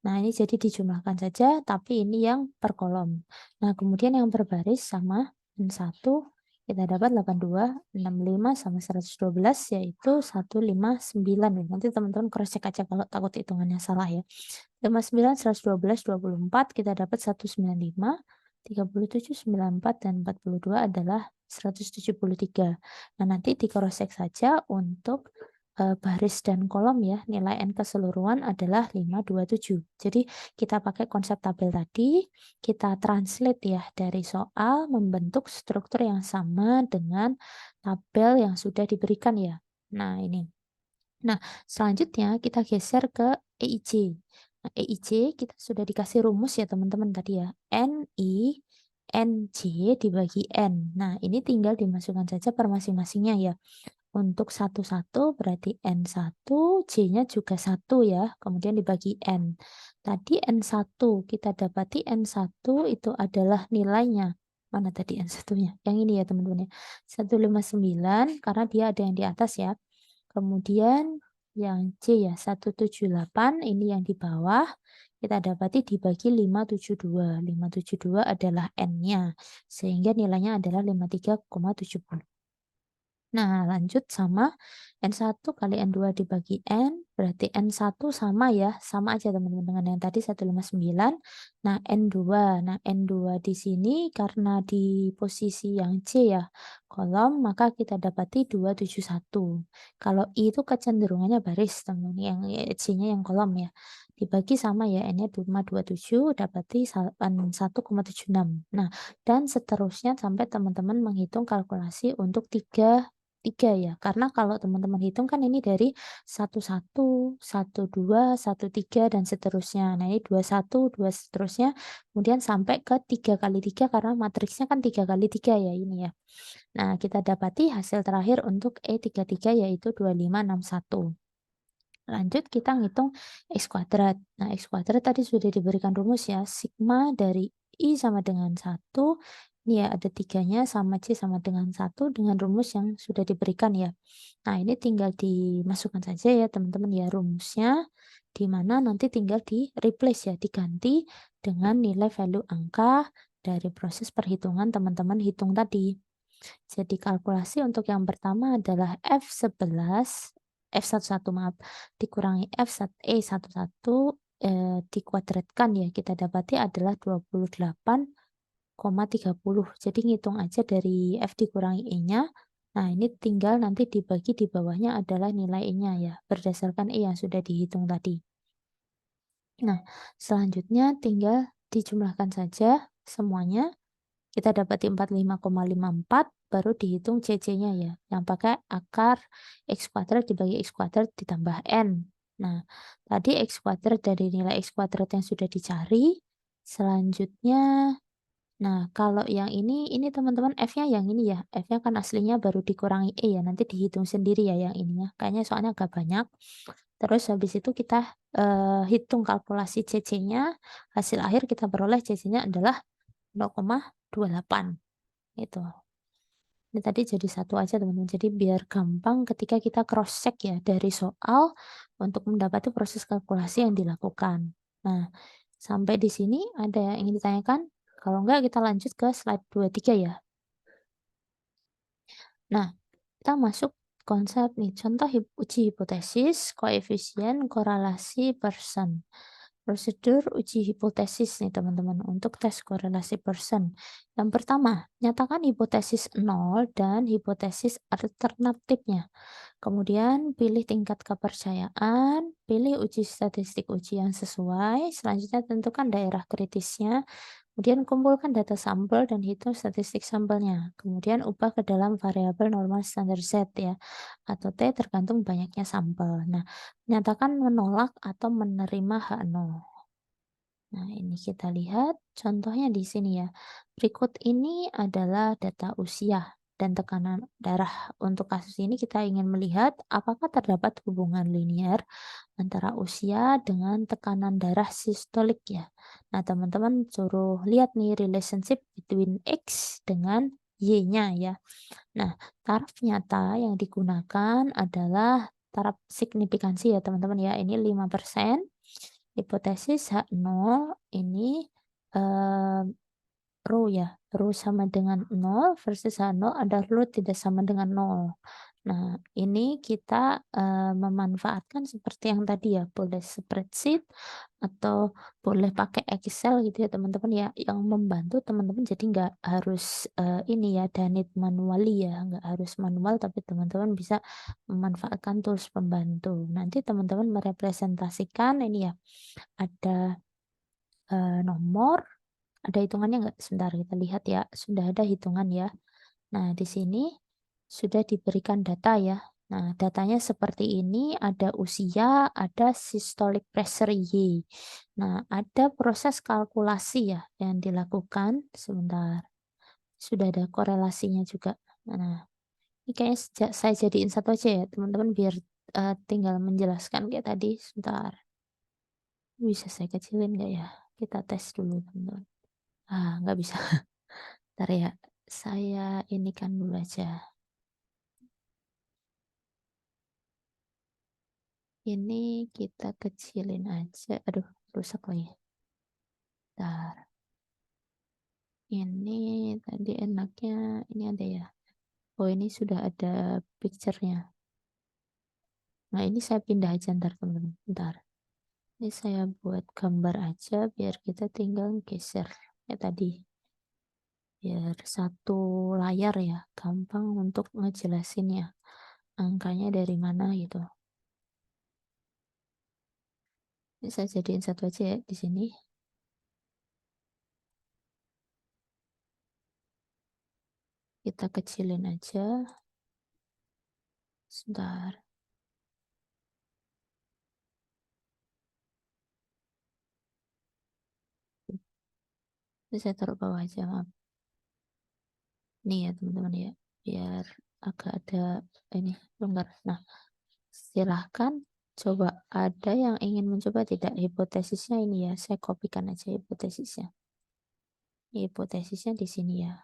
Nah, ini jadi dijumlahkan saja, tapi ini yang per kolom. Nah, kemudian yang berbaris sama N1, kita dapat 82, 65, sama 112, yaitu 159. Nanti teman-teman cross check aja kalau takut hitungannya salah ya. 59, 112, 24, kita dapat 195, 37, 94, dan 42 adalah 173. Nah, nanti di cross check saja untuk baris dan kolom ya, nilai N keseluruhan adalah 527. Jadi kita pakai konsep tabel tadi, kita translate ya dari soal membentuk struktur yang sama dengan tabel yang sudah diberikan ya. Nah, ini. Nah, selanjutnya kita geser ke EIJ. Nah, EIJ kita sudah dikasih rumus ya teman-teman tadi ya. NI NJ dibagi N. Nah, ini tinggal dimasukkan saja per masing-masingnya ya. Untuk 1 berarti N1, J-nya juga 1 ya, kemudian dibagi N. Tadi N1, kita dapati N1 itu adalah nilainya. Mana tadi N1-nya? Yang ini ya teman-teman ya. 159, karena dia ada yang di atas ya. Kemudian yang J ya, 178, ini yang di bawah. Kita dapati dibagi 572. 572 adalah N-nya, sehingga nilainya adalah 53,70. Nah, lanjut sama N1 kali N2 dibagi N, berarti N1 sama ya, sama aja teman-teman dengan yang tadi 159. Nah, N2. Nah, N2 di sini karena di posisi yang C ya, kolom, maka kita dapati 271. Kalau I itu kecenderungannya baris, teman-teman, yang C-nya yang kolom ya. Dibagi sama ya, N-nya 2,27, dapati 1,76. Nah, dan seterusnya sampai teman-teman menghitung kalkulasi untuk 3 ya, karena kalau teman-teman hitung kan ini dari 11, 12, 13 dan seterusnya. Nah, ini 21, 2 seterusnya, kemudian sampai ke 3 kali 3 karena matriksnya kan 3 kali 3 ya ini ya. Nah, kita dapati hasil terakhir untuk E33 yaitu 2561. Lanjut kita ngitung X kuadrat. Nah, X kuadrat tadi sudah diberikan rumus ya, sigma dari I sama dengan 1, ini ya ada 3-nya, sama C sama dengan 1 dengan rumus yang sudah diberikan ya. Nah, ini tinggal dimasukkan saja ya teman-teman ya rumusnya. di mana nanti tinggal di replace ya, diganti dengan nilai value angka dari proses perhitungan teman-teman hitung tadi. Jadi kalkulasi untuk yang pertama adalah F11 maaf, dikurangi F1E11 dikuadratkan ya, kita dapati adalah 28,30. Jadi ngitung aja dari F dikurangi E-nya. Nah, ini tinggal nanti dibagi di bawahnya adalah nilai E-nya ya, berdasarkan E yang sudah dihitung tadi. Nah, selanjutnya tinggal dijumlahkan saja semuanya. Kita dapati 45,54, baru dihitung CC-nya ya, yang pakai akar X kuadrat dibagi X kuadrat ditambah N. Nah, tadi X kuadrat dari nilai X kuadrat yang sudah dicari. Selanjutnya, nah kalau yang ini teman-teman F-nya yang ini ya, F-nya kan aslinya baru dikurangi E ya, nanti dihitung sendiri ya yang ininya. Kayaknya soalnya agak banyak. Terus habis itu kita hitung kalkulasi CC-nya, hasil akhir kita peroleh CC-nya adalah 0,28 itu. Ini tadi jadi satu aja teman-teman. Jadi biar gampang ketika kita cross check ya dari soal untuk mendapati proses kalkulasi yang dilakukan. Nah, sampai di sini ada yang ingin ditanyakan? Kalau enggak kita lanjut ke slide 23 ya. Nah, kita masuk konsep nih, contoh uji hipotesis, koefisien, korelasi, person. Prosedur uji hipotesis nih teman-teman untuk tes korelasi person. Yang pertama, nyatakan hipotesis 0 dan hipotesis alternatifnya. Kemudian pilih tingkat kepercayaan, pilih uji statistik uji yang sesuai, selanjutnya tentukan daerah kritisnya, kemudian kumpulkan data sampel dan hitung statistik sampelnya. Kemudian ubah ke dalam variabel normal standar Z ya, atau T tergantung banyaknya sampel. Nah, nyatakan menolak atau menerima H0. Nah, ini kita lihat contohnya di sini ya. Berikut ini adalah data usia dan tekanan darah. Untuk kasus ini kita ingin melihat apakah terdapat hubungan linier antara usia dengan tekanan darah sistolik ya. Nah, teman-teman suruh lihat nih relationship between X dengan Y-nya ya. Nah, taraf nyata yang digunakan adalah taraf signifikansi ya teman-teman ya. Ini 5%. Hipotesis H0 ini rho ya. Rho sama dengan 0 versus H0 ada rho tidak sama dengan 0. Nah, ini kita memanfaatkan seperti yang tadi ya, boleh spreadsheet atau boleh pakai Excel gitu ya teman-teman ya, yang membantu teman-teman jadi nggak harus ini ya, done it manually ya, nggak harus manual tapi teman-teman bisa memanfaatkan tools pembantu. Nanti teman-teman merepresentasikan ini ya, ada nomor, ada hitungannya nggak? Sebentar kita lihat ya, sudah ada hitungan ya. Nah, di sini sudah diberikan data ya. Nah, datanya seperti ini, ada usia, ada systolic pressure Y. Nah, ada proses kalkulasi ya yang dilakukan. Sebentar, sudah ada korelasinya juga. Nah, ini kayaknya saya jadiin satu aja ya, teman-teman, biar tinggal menjelaskan kayak tadi. Sebentar, bisa saya kecilin nggak ya? Kita tes dulu, teman-teman. Nggak bisa. Ntar ya, saya inikan dulu aja. Ini kita kecilin aja. Aduh, rusak lagi. Bentar. Ini tadi enaknya, ini ada ya. Oh, ini sudah ada picture-nya. Nah, ini saya pindah aja ntar, teman-teman. Bentar. Ini saya buat gambar aja biar kita tinggal geser. Ya tadi. Biar satu layar ya. Gampang untuk ngejelasin ya. Angkanya dari mana gitu. Ini saya jadiin satu aja ya di sini. Kita kecilin aja. Sebentar. Ini saya taruh bawah aja, maaf. Nih ya teman-teman ya. Biar agak ada ini longgar. Nah, silahkan coba, ada yang ingin mencoba tidak? Hipotesisnya ini ya. Saya kopikan aja hipotesisnya. Hipotesisnya di sini ya.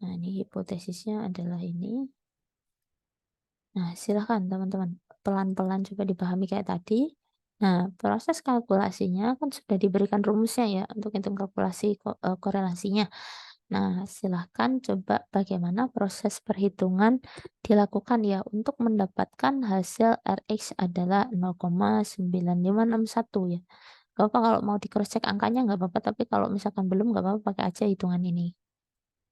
Nah, ini hipotesisnya adalah ini. Nah, silahkan teman-teman pelan-pelan coba dipahami kayak tadi. Nah, proses kalkulasinya kan sudah diberikan rumusnya ya untuk hitung kalkulasi korelasinya. Nah, silahkan coba bagaimana proses perhitungan dilakukan ya untuk mendapatkan hasil Rx adalah 0,9561 ya. Gak apa kalau mau di cross check angkanya nggak apa-apa, tapi kalau misalkan belum nggak apa-apa pakai aja hitungan ini.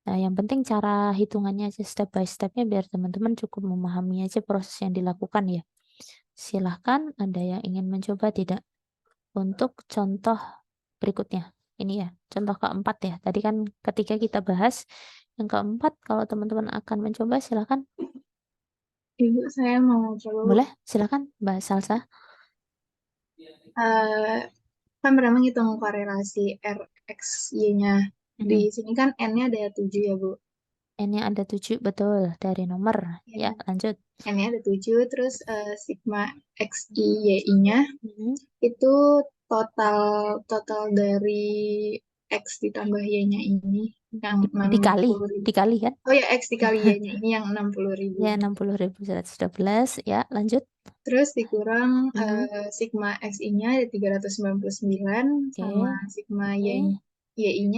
Nah, yang penting cara hitungannya aja step by stepnya biar teman-teman cukup memahami aja proses yang dilakukan ya. Silahkan ada yang ingin mencoba tidak? Untuk contoh berikutnya, ini ya, contoh keempat ya. Tadi kan ketika kita bahas yang keempat, kalau teman-teman akan mencoba silahkan. Ibu, saya mau coba, Bu. Boleh, silahkan Mbak Salsa. Kan pertama ngitung korelasi RXY-nya. Di sini kan N-nya ada 7 ya, Bu. N-nya ada 7, betul, dari nomor. Ya, lanjut. N-nya ada 7, terus sigma XY-nya itu total dari X ditambah Y-nya ini yang 60.000. Dikali kan? Oh ya, X dikali Y-nya ini yang 60.000. Ya, 60.112. Ya, lanjut. Terus dikurang sigma XI-nya ada 399 sama sigma Y-nya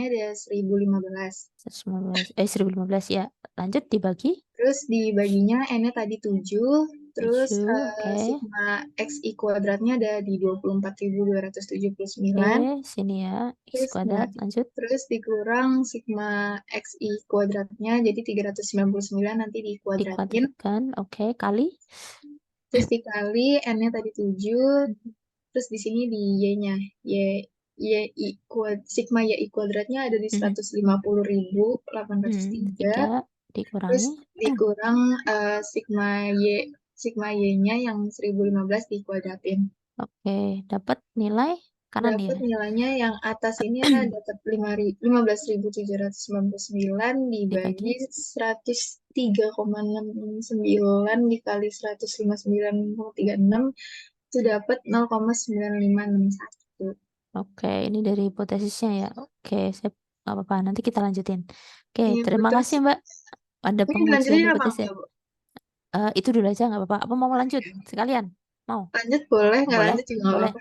ada 1015. 1015 ya. Lanjut dibagi. Terus dibaginya N-nya tadi 7. Terus 7, sigma XI kuadratnya ada di 24.279. Sini ya, X kuadrat, lanjut. Terus dikurang sigma XI kuadratnya, jadi 399 nanti dikuadratkan. Oke, kali. Terus dikali N-nya tadi 7. Terus di sini di Y-nya. Sigma Y kuadratnya ada di 150.803. Dikurangi. Terus dikurang sigma Y-nya yang 1015 dikuadratin. Oke, dapat nilai kanan ya. Dapat nilainya yang atas ini dapat 15.799 dibagi 103,69 dikali 159,36 itu dapat 0,9561. Oke, ini dari hipotesisnya ya. Oke, saya nggak apa-apa. Nanti kita lanjutin. Oke, Iya, terima betul. kasih Mbak. Ada Ini pengujian lanjutin apa hipotesis. enggak, Bu? Itu dulu aja nggak apa-apa. Apa mau lanjut sekalian? Mau? Lanjut boleh, nggak Boleh? lanjut juga nggak Boleh. apa-apa.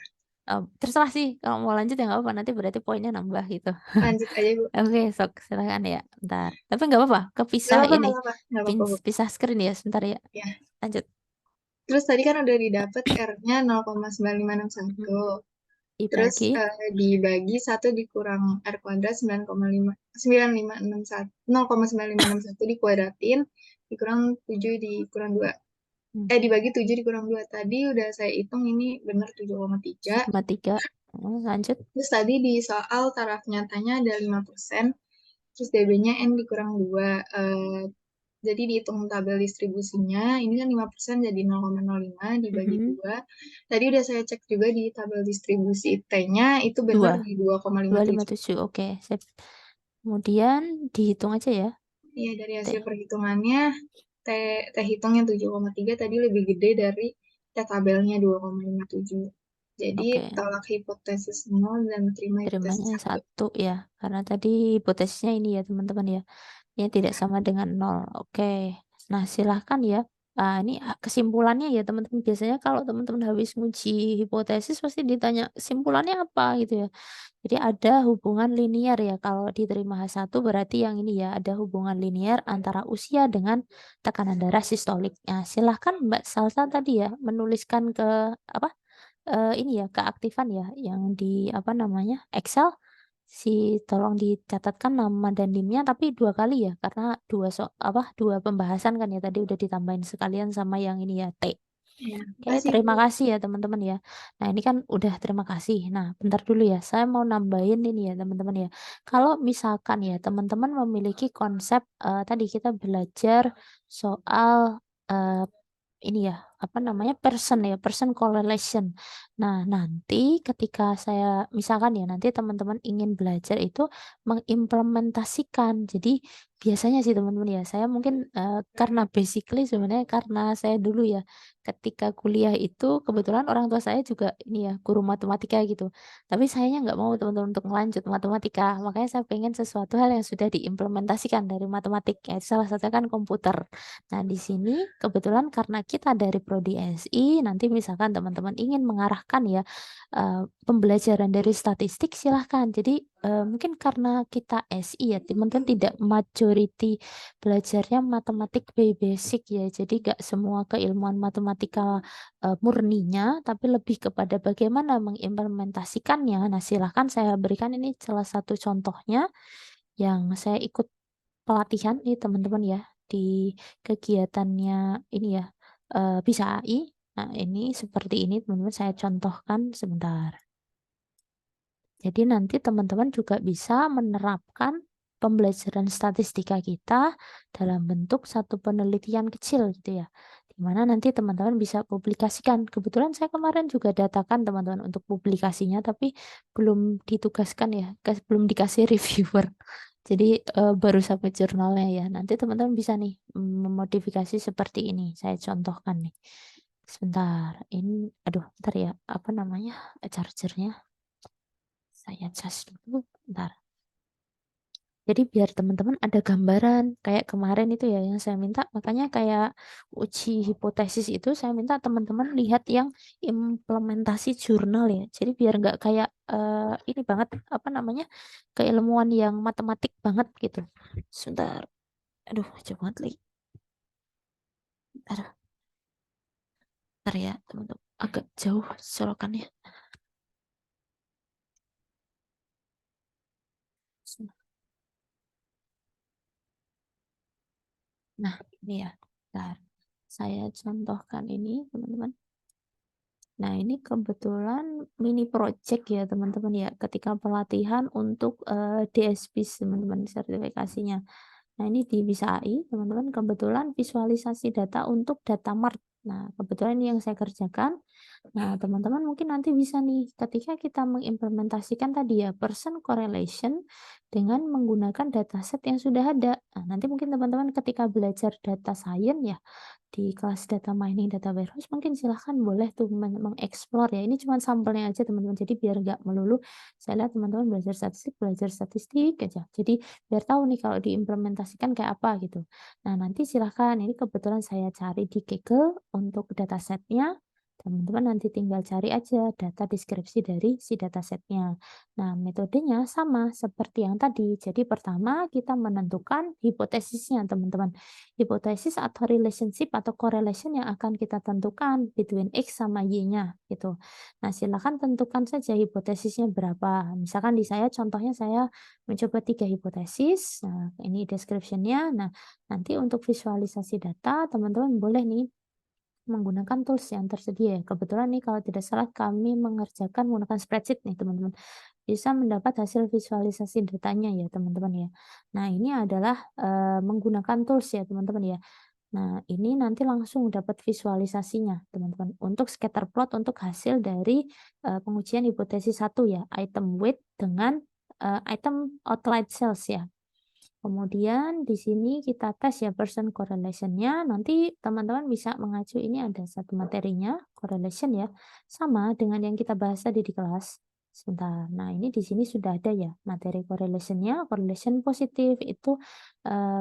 Terserah sih. Kalau mau lanjut ya nggak apa-apa. Nanti berarti poinnya nambah gitu. Lanjut aja, Bu. Oke, sok silakan ya. Bentar. Tapi nggak apa-apa. Kepisah Nggak ini. apa-apa, Bu. Pisah screen ya sebentar ya. Ya. Lanjut. Terus tadi kan udah didapat R-nya 0,9561. Terus dibagi 1 dikurang R kuadrat 0,9561 dikuadratin, dikurang 7 dikurang 2. Dibagi 7 dikurang 2. Tadi udah saya hitung ini benar 7,3. 7,3. Lanjut. Terus tadi di soal taraf nyatanya ada 5%. Terus DB-nya N dikurang 2. Jadi dihitung tabel distribusinya, ini kan 5% jadi 0,05 dibagi 2. Tadi udah saya cek juga di tabel distribusi T-nya itu benar di 2,57. Oke, sip. Kemudian dihitung aja ya. Iya, dari hasil perhitungannya T hitung yang 7,3 tadi lebih gede dari T tabelnya 2,57. Jadi tolak hipotesis 0 dan terima hipotesis 1 ya. Karena tadi hipotesisnya ini ya teman-teman ya. Ini tidak sama dengan 0. Oke. Nah, silahkan ya. Ini kesimpulannya ya teman-teman. Biasanya kalau teman-teman habis nguji hipotesis pasti ditanya kesimpulannya apa gitu ya. Jadi ada hubungan linear ya. Kalau diterima H1 berarti yang ini ya ada hubungan linear antara usia dengan tekanan darah sistolik. Nah, silahkan Mbak Salsa tadi ya menuliskan ke apa? Ini ya keaktifan ya yang di apa namanya Excel. Tolong dicatatkan nama dan NIM-nya tapi 2 kali ya karena 2 pembahasan kan ya tadi udah ditambahin sekalian sama yang ini ya T. Oke, terima kasih ya teman-teman ya. Nah, ini kan udah terima kasih. Nah, bentar dulu ya. Saya mau nambahin ini ya teman-teman ya. Kalau misalkan ya teman-teman memiliki konsep tadi kita belajar soal ini ya, apa namanya, person correlation. Nah, nanti ketika saya misalkan ya, nanti teman-teman ingin belajar itu mengimplementasikan. Jadi, biasanya sih teman-teman ya, saya mungkin, karena basically sebenarnya karena saya dulu ya, ketika kuliah itu kebetulan orang tua saya juga ini ya, guru matematika gitu. Tapi sayanya nggak mau teman-teman untuk melanjut matematika, makanya saya pengen sesuatu hal yang sudah diimplementasikan dari matematik, ya salah satunya kan komputer. Nah, di sini kebetulan karena kita dari prodi SI, nanti misalkan teman-teman ingin mengarahkan ya pembelajaran dari statistik, silahkan. Jadi mungkin karena kita SI ya, teman-teman tidak majority belajarnya matematik basic ya, jadi gak semua keilmuan matematika murninya, tapi lebih kepada bagaimana mengimplementasikannya. Nah, silahkan saya berikan ini salah satu contohnya yang saya ikut pelatihan nih teman-teman ya di kegiatannya ini ya Bisa AI. Nah, ini seperti ini teman-teman, saya contohkan sebentar. Jadi nanti teman-teman juga bisa menerapkan pembelajaran statistika kita dalam bentuk satu penelitian kecil gitu ya. Dimana nanti teman-teman bisa publikasikan. Kebetulan saya kemarin juga datakan teman-teman untuk publikasinya, tapi belum ditugaskan ya, belum dikasih reviewer. Jadi baru sampai jurnalnya ya. Nanti teman-teman bisa nih memodifikasi seperti ini. Saya contohkan nih. Sebentar. Ini, aduh, bentar ya. Apa namanya? Chargernya. Saya cas dulu, bentar. Jadi biar teman-teman ada gambaran kayak kemarin itu ya yang saya minta, makanya kayak uji hipotesis itu saya minta teman-teman lihat yang implementasi jurnal ya. Jadi biar nggak kayak ini banget apa namanya keilmuan yang matematik banget gitu. Sebentar, aduh coba banget lagi. Aduh, bentar ya teman-teman, agak jauh solokannya. Nah, ini ya. Bentar. Saya contohkan ini, teman-teman. Nah, ini kebetulan mini project ya, teman-teman ya. Ketika pelatihan untuk DSP, teman-teman, sertifikasinya. Nah, ini di Bisa AI, teman-teman. Kebetulan visualisasi data untuk data mart. Nah, kebetulan ini yang saya kerjakan. Nah, teman-teman mungkin nanti bisa nih, ketika kita mengimplementasikan tadi ya, person correlation dengan menggunakan dataset yang sudah ada. Nah, nanti mungkin teman-teman ketika belajar data science ya, di kelas data mining, data warehouse, mungkin silahkan boleh tuh mengeksplor ya. Ini cuma sampelnya aja teman-teman. Jadi biar nggak melulu, saya lihat teman-teman belajar statistik aja. Jadi biar tahu nih kalau diimplementasikan kayak apa gitu. Nah, nanti silahkan. Ini kebetulan saya cari di Kaggle untuk datasetnya. Teman-teman nanti tinggal cari aja data deskripsi dari si datasetnya. Nah, metodenya sama seperti yang tadi. Jadi pertama kita menentukan hipotesisnya, teman-teman. Hipotesis atau relationship atau correlation yang akan kita tentukan between X sama Y-nya gitu. Nah, silakan tentukan saja hipotesisnya berapa. Misalkan di saya contohnya saya mencoba 3 hipotesis. Nah, ini description-nya. Nah, nanti untuk visualisasi data teman-teman boleh nih menggunakan tools yang tersedia. Kebetulan nih kalau tidak salah kami mengerjakan menggunakan spreadsheet nih teman-teman. Bisa mendapat hasil visualisasi datanya ya teman-teman ya. Nah, ini adalah menggunakan tools ya teman-teman ya. Nah, ini nanti langsung dapat visualisasinya teman-teman. Untuk scatter plot untuk hasil dari pengujian hipotesis 1 ya, item weight dengan item outlier cells ya. Kemudian di sini kita tes ya person correlation-nya. Nanti teman-teman bisa mengacu, ini ada satu materinya, correlation ya. Sama dengan yang kita bahas tadi di kelas. Sebentar. Nah, ini di sini sudah ada ya materi correlation-nya. Correlation positif itu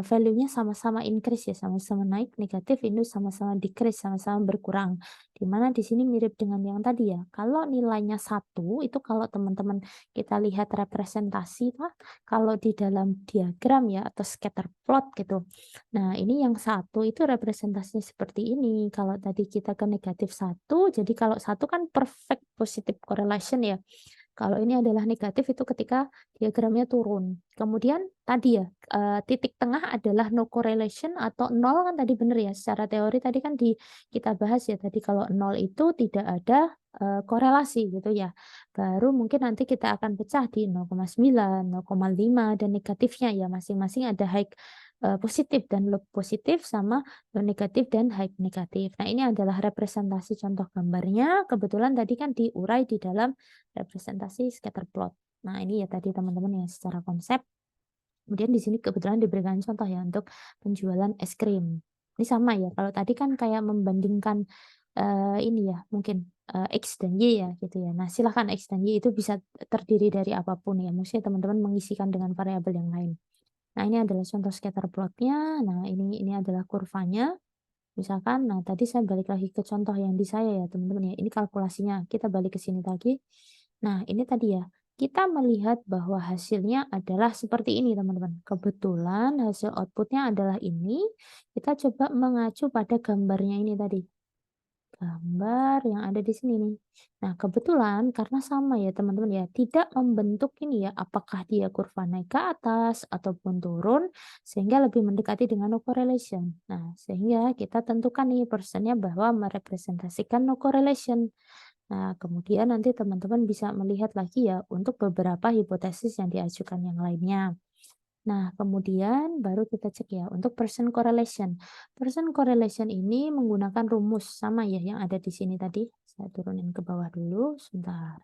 value-nya sama-sama increase ya, sama-sama naik. Negatif itu sama-sama decrease, sama-sama berkurang. Dimana di sini mirip dengan yang tadi ya. Kalau nilainya 1, itu kalau teman-teman kita lihat representasi lah, kalau di dalam diagram ya atau scatter plot gitu. Nah, ini yang 1 itu representasinya seperti ini. Kalau tadi kita ke negatif 1, jadi kalau 1 kan perfect positive correlation ya. Kalau ini adalah negatif itu ketika diagramnya turun. Kemudian tadi ya, titik tengah adalah no correlation atau 0 kan tadi benar ya. Secara teori tadi kan kita bahas ya tadi kalau 0 itu tidak ada korelasi gitu ya. Baru mungkin nanti kita akan pecah di 0,9, 0,5 dan negatifnya ya, masing-masing ada high positif dan low positif sama low negatif dan high negatif. Nah, ini adalah representasi contoh gambarnya. Kebetulan tadi kan diurai di dalam representasi scatter plot. Nah, ini ya tadi teman-teman yang secara konsep. Kemudian di sini kebetulan diberikan contoh ya untuk penjualan es krim. Ini sama ya. Kalau tadi kan kayak membandingkan ini ya, mungkin X dan Y ya gitu ya. Nah, silahkan X dan Y itu bisa terdiri dari apapun ya. Maksudnya teman-teman mengisikan dengan variabel yang lain. Nah, ini adalah contoh scatter plotnya. Nah, ini adalah kurvanya. Misalkan, nah tadi saya balik lagi ke contoh yang di saya ya teman-teman ya. Ini kalkulasinya. Kita balik ke sini lagi. Nah ini tadi ya. Kita melihat bahwa hasilnya adalah seperti ini teman-teman. Kebetulan hasil outputnya adalah ini. Kita coba mengacu pada gambarnya ini tadi. Gambar yang ada di sini nih. Nah, kebetulan karena sama ya teman-teman ya, tidak membentuk ini ya, apakah dia kurva naik ke atas ataupun turun, sehingga lebih mendekati dengan no correlation. Nah, sehingga kita tentukan nih persennya bahwa merepresentasikan no correlation. Nah, kemudian nanti teman-teman bisa melihat lagi ya untuk beberapa hipotesis yang diajukan yang lainnya. Nah, kemudian baru kita cek ya untuk person correlation. Person correlation ini menggunakan rumus sama ya yang ada di sini tadi. Saya turunin ke bawah dulu sebentar.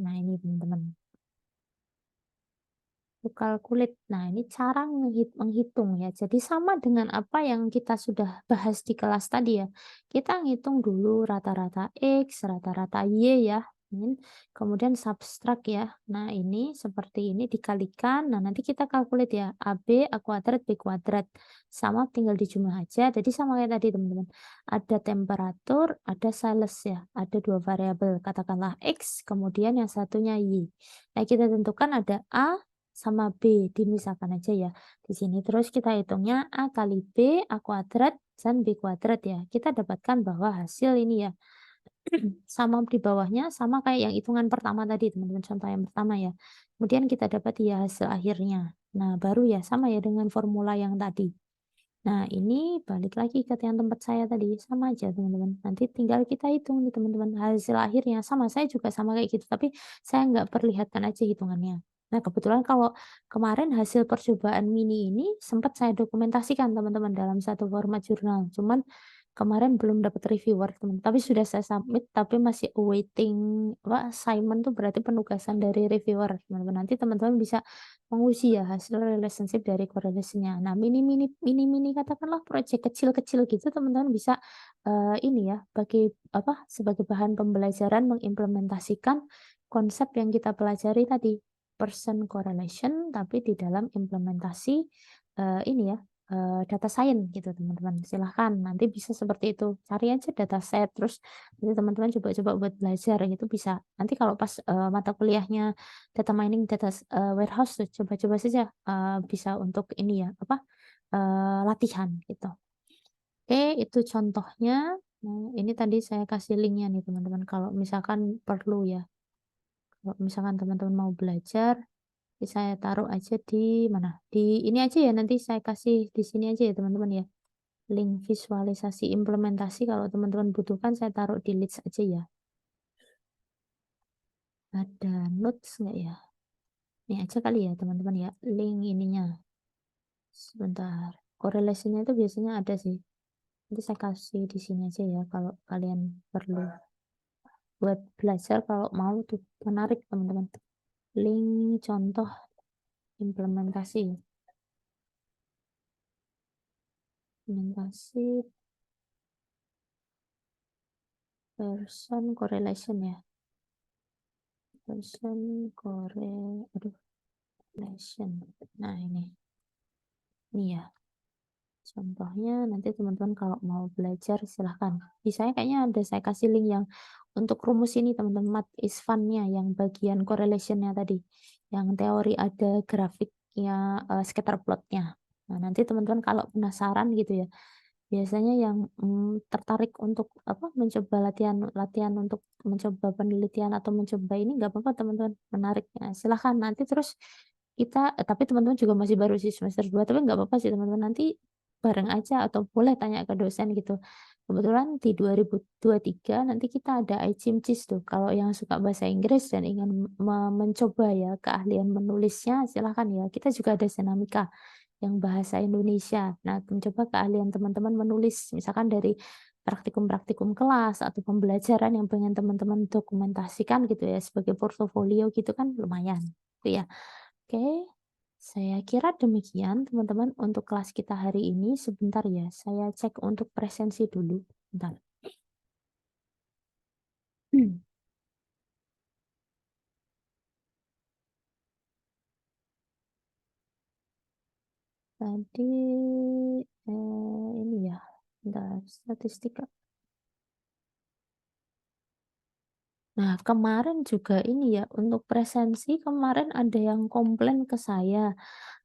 Nah ini teman-teman. Kalkulit. Nah, ini cara menghitung ya. Jadi sama dengan apa yang kita sudah bahas di kelas tadi ya. Kita ngitung dulu rata-rata X, rata-rata Y ya. Kemudian subtrak ya. Nah, ini seperti ini dikalikan. Nah, nanti kita kalkulit ya. AB, A kuadrat, B kuadrat. Sama tinggal dijumlah aja. Jadi sama kayak tadi teman-teman. Ada temperatur, ada size ya. Ada dua variabel. Katakanlah X, kemudian yang satunya Y. Nah, kita tentukan ada A, sama B, dimisahkan aja ya di sini. Terus kita hitungnya A kali B, A kuadrat, dan B kuadrat ya. Kita dapatkan bahwa hasil ini ya, sama di bawahnya, sama kayak yang hitungan pertama tadi, teman-teman, contoh yang pertama ya. Kemudian kita dapat ya hasil akhirnya. Nah, baru ya, sama ya dengan formula yang tadi. Nah, ini balik lagi ke yang tempat saya tadi, sama aja teman-teman. Nanti tinggal kita hitung nih teman-teman, hasil akhirnya sama. Saya juga sama kayak gitu, tapi saya nggak perlihatkan aja hitungannya. Nah, kebetulan kalau kemarin hasil percobaan mini ini sempat saya dokumentasikan teman-teman dalam satu format jurnal. Cuman kemarin belum dapat reviewer teman, tapi sudah saya submit, tapi masih awaiting assignment tuh berarti penugasan dari reviewer teman-teman. Nanti teman-teman bisa menguji ya hasil relationship dari correlation-nya. Nah, mini katakanlah proyek kecil-kecil gitu teman-teman bisa ini ya bagi sebagai bahan pembelajaran mengimplementasikan konsep yang kita pelajari tadi person correlation tapi di dalam implementasi ini ya data science gitu teman-teman. Silahkan nanti bisa seperti itu. Cari aja dataset terus nanti teman-teman coba-coba buat belajar gitu bisa. Nanti kalau pas mata kuliahnya data mining, data warehouse tuh coba-coba saja bisa untuk ini ya latihan gitu. Oke, itu contohnya. Nah, ini tadi saya kasih linknya nih teman-teman kalau misalkan perlu ya. Kalau misalkan teman-teman mau belajar, saya taruh aja di mana? Di ini aja ya nanti saya kasih di sini aja ya teman-teman ya. Link visualisasi implementasi kalau teman-teman butuhkan saya taruh di list aja ya. Ada notes nggak ya? Ini aja kali ya teman-teman ya, link ininya. Sebentar. Korelasinya itu biasanya ada sih. Nanti saya kasih di sini aja ya kalau kalian perlu buat belajar kalau mau tuh menarik teman-teman. Link contoh implementasi. Implementasi person correlation ya. Person correlation. Nah, ini ya. Contohnya nanti teman-teman kalau mau belajar silahkan. Di saya kayaknya ada saya kasih link yang untuk rumus ini teman-teman, Math is Fun-nya yang bagian correlation-nya tadi. Yang teori ada grafiknya, scatter plot-nya. Nah, nanti teman-teman kalau penasaran gitu ya, biasanya yang tertarik untuk mencoba latihan untuk mencoba penelitian atau mencoba ini nggak apa-apa teman-teman, menarik. Nah, silahkan nanti terus kita tapi teman-teman juga masih baru sih semester 2 tapi nggak apa-apa sih teman-teman nanti bareng aja atau boleh tanya ke dosen gitu. Kebetulan di 2023 nanti kita ada ICIMCIS tuh. Kalau yang suka bahasa Inggris dan ingin mencoba ya keahlian menulisnya silahkan ya. Kita juga ada Senamika yang bahasa Indonesia. Nah, mencoba keahlian teman-teman menulis misalkan dari praktikum-praktikum kelas atau pembelajaran yang pengen teman-teman dokumentasikan gitu ya sebagai portofolio gitu kan lumayan. Gitu ya. Oke. Saya kira demikian teman-teman untuk kelas kita hari ini. Sebentar ya, saya cek untuk presensi dulu. Bentar. Tadi ini ya, bentar, statistika. Nah, kemarin juga ini ya, untuk presensi kemarin ada yang komplain ke saya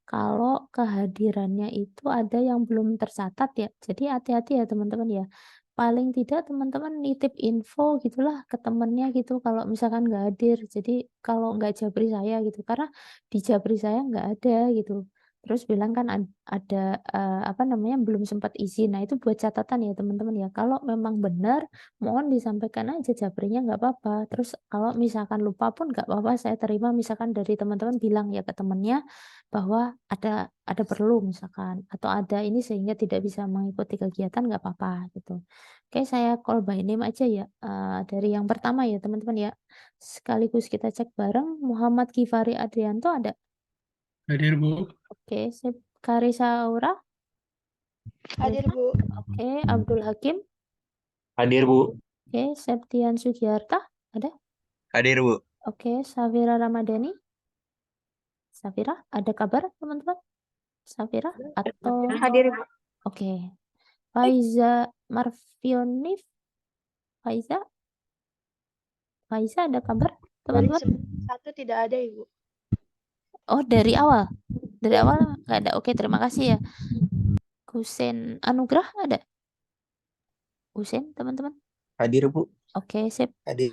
kalau kehadirannya itu ada yang belum tercatat ya. Jadi hati-hati ya teman-teman ya. Paling tidak teman-teman nitip info gitulah ke temennya gitu kalau misalkan nggak hadir. Jadi kalau nggak japri saya gitu, karena di japri saya nggak ada gitu. Terus bilang kan ada apa namanya belum sempat izin. Nah itu buat catatan ya teman-teman ya. Kalau memang benar mohon disampaikan aja japrinya nggak apa-apa. Terus kalau misalkan lupa pun nggak apa-apa, saya terima misalkan dari teman-teman bilang ya ke temennya bahwa ada perlu misalkan atau ada ini sehingga tidak bisa mengikuti kegiatan nggak apa-apa gitu. Oke, saya call by name aja ya. Dari yang pertama ya teman-teman ya. Sekaligus kita cek bareng. Muhammad Gifari Adrianto ada. Hadir, Bu. Oke, sip. Karisa Aura. Hadir, Bu. Oke, Abdul Hakim. Hadir, Bu. Oke, Septian Sugiarta ada. Hadir, Bu. Oke, Safira Ramadhani. Safira, ada kabar teman-teman? Safira atau Hadir, Bu. Oke. Faiza Marfionif. Faiza ada kabar Dari teman-teman? satu tidak ada, Ibu. Oh, dari awal. Dari awal nggak ada. Oke, terima kasih ya. Husen Anugrah ada? Husen, teman-teman? Hadir, Bu. Oke, sip. Hadir.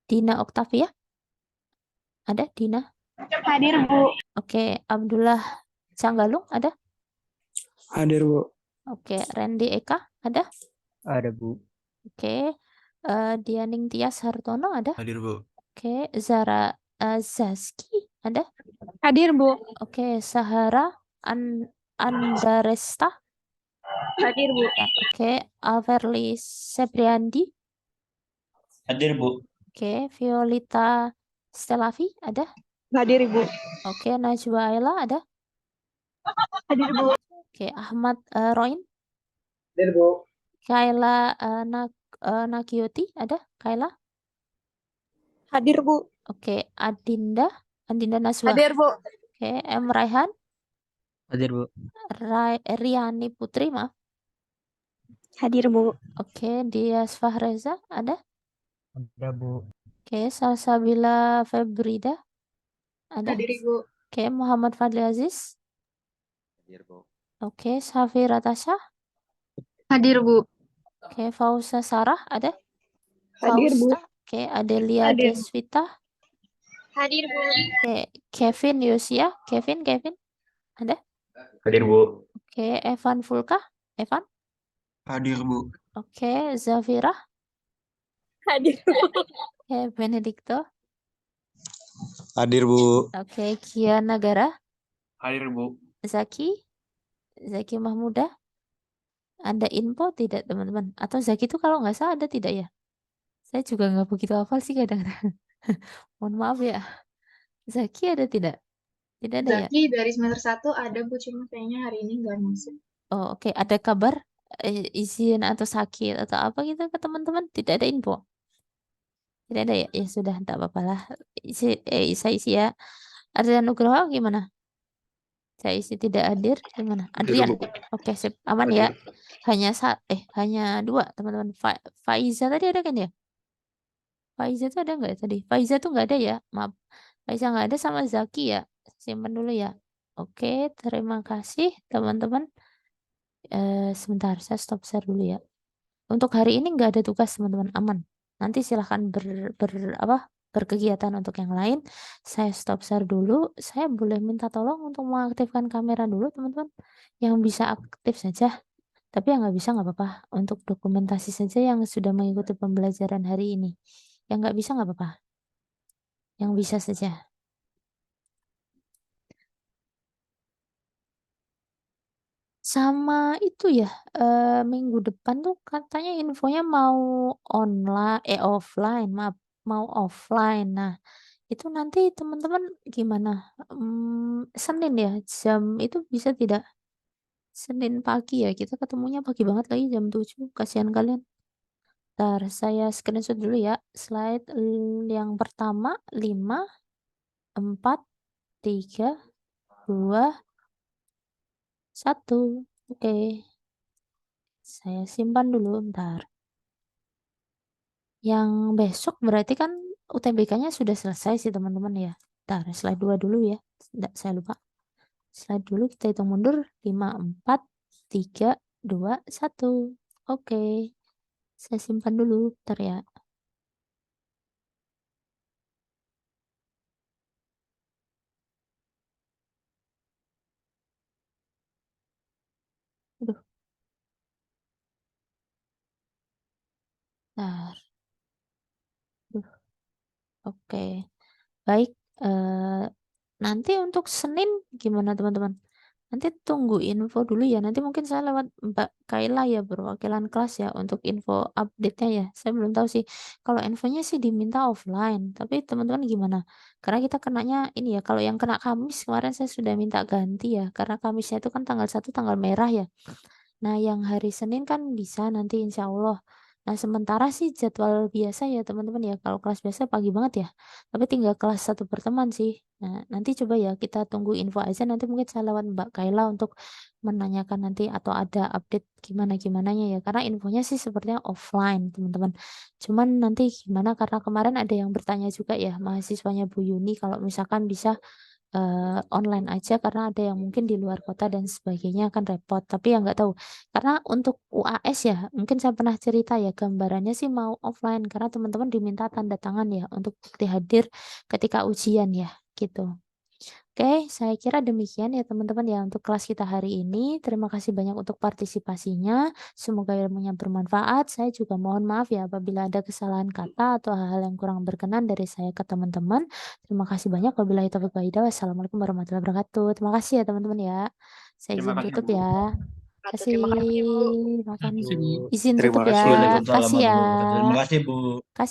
Dina Oktavia? Ada Dina? Hadir, Bu. Oke, Abdullah Canggalung ada? Hadir, Bu. Oke, Randy Eka ada? Ada, Bu. Oke, Dianing Tias Hartono ada? Hadir, Bu. Oke, Zara Zaski ada? Hadir, Bu. Oke, Sahara Andaresta. Hadir, Bu. Oke, Alverly Sebriandi. Hadir, Bu. Oke, Violita Stelavi ada? Hadir, Ibu. Oke, Najwa Ayla ada? Hadir, Bu. Oke, Ahmad Roin. Hadir, Bu. Kaila Nagioti ada? Kaila? Hadir, Bu. Oke, Adinda Naswa. Hadir, Bu. Oke, M Raihan. Hadir, Bu. Riani Putri, maaf. Hadir, Bu. Oke, Dias Fahreza ada? Ada, Bu. Oke, Salsabila Febrida ada? Hadir, Ibu. Oke, Muhammad Fadli Aziz. Hadir, Bu. Oke, Safira Tasha. Hadir, Bu. Oke, Fausa Sarah ada? Hadir, Bu. Fausta. Oke, Adelia Hadir. Desvita. Hadir, Bu. Oke, Kevin Yosia. Kevin ada? Hadir, Bu. Oke, Evan Fulka. Evan. Hadir, Bu. Oke, Zafira. Hadir, Bu. Oke, Benedicto. Hadir, Bu. Oke, Kia Nagara. Hadir, Bu. Zaki Mahmuda. Ada info tidak teman-teman? Atau Zaki itu kalau nggak salah ada tidak ya? Saya juga nggak begitu hafal sih kadang-kadang. Mohon maaf ya. Zaki ada tidak? Tidak ada ya? Zaki dari semester 1 ada, Bu, cuma kayaknya hari ini nggak masuk. Oh, oke. Ada kabar izin atau sakit atau apa gitu ke teman-teman? Tidak ada info? Tidak ada ya? Ya sudah, tak apa-apa lah. Saya isi ya. Adrian Nugroho gimana? Saya isi tidak hadir gimana? Adrian. Oke, sip. Aman ya. Hanya hanya 2 teman-teman. Faiza tadi ada kan ya? Faiza tuh ada nggak ya tadi? Faiza tuh nggak ada ya? Maaf. Faiza nggak ada sama Zaki ya. Simpan dulu ya. Oke, terima kasih teman-teman. Sebentar, saya stop share dulu ya. Untuk hari ini nggak ada tugas teman-teman, aman. Nanti silahkan berkegiatan untuk yang lain. Saya stop share dulu. Saya boleh minta tolong untuk mengaktifkan kamera dulu teman-teman. Yang bisa aktif saja. Tapi yang nggak bisa nggak apa-apa. Untuk dokumentasi saja yang sudah mengikuti pembelajaran hari ini. Yang nggak bisa nggak apa-apa. Yang bisa saja. Sama itu ya, minggu depan tuh katanya infonya mau offline, maaf, mau offline. Nah, itu nanti teman-teman gimana? Senin ya, jam itu bisa tidak? Senin pagi ya, kita ketemunya pagi banget lagi jam 7, kasihan kalian. Ntar saya screenshot dulu ya, slide yang pertama 5, 4, 3, 2, 1. Oke. Saya simpan dulu bentar. Yang besok berarti kan UTBK-nya sudah selesai sih teman-teman ya. Bentar, slide 2 dulu ya. Nggak, saya lupa. Slide dulu, kita hitung mundur. 5, 4, 3, 2, 1. Oke. Saya simpan dulu, bentar ya. Aduh. Bentar. Aduh. Oke. Baik. Nanti untuk Senin gimana teman-teman? Nanti tunggu info dulu ya. Nanti mungkin saya lewat Mbak Kaila ya, perwakilan kelas ya, untuk info update-nya ya. Saya belum tahu sih. Kalau infonya sih diminta offline. Tapi teman-teman gimana? Karena kita kenanya ini ya, kalau yang kena Kamis kemarin saya sudah minta ganti ya. Karena Kamisnya itu kan tanggal 1 tanggal merah ya. Nah, yang hari Senin kan bisa nanti insya Allah. Nah, sementara sih jadwal biasa ya teman-teman ya. Kalau kelas biasa pagi banget ya. Tapi tinggal kelas 1 pertemuan sih. Nah, nanti coba ya kita tunggu info aja. Nanti mungkin saya lewat Mbak Kaila untuk menanyakan nanti atau ada update gimana-gimananya ya. Karena infonya sih sepertinya offline teman-teman. Cuman nanti gimana karena kemarin ada yang bertanya juga ya mahasiswanya Bu Yuni kalau misalkan bisa online aja karena ada yang mungkin di luar kota dan sebagainya kan repot. Tapi ya nggak tahu. Karena untuk UAS ya, mungkin saya pernah cerita ya gambarannya sih mau offline karena teman-teman diminta tanda tangan ya untuk bukti hadir ketika ujian ya, gitu. Oke, saya kira demikian ya teman-teman ya untuk kelas kita hari ini. Terima kasih banyak untuk partisipasinya. Semoga ilmunya bermanfaat. Saya juga mohon maaf ya apabila ada kesalahan kata atau hal-hal yang kurang berkenan dari saya ke teman-teman. Terima kasih banyak. Wabillahi taufiq wal hidayah. Wassalamualaikum warahmatullahi wabarakatuh. Terima kasih ya teman-teman ya. Saya Terima izin kasih, tutup Bu. ya. Terima kasih. Terima kasih, Bu. Makan. Terima kasih, Bu. Izin Terima tutup kasih. ya. Waalaikumsalam Kasih ya. warahmatullahi wabarakatuh. Terima kasih, Bu. Kasih.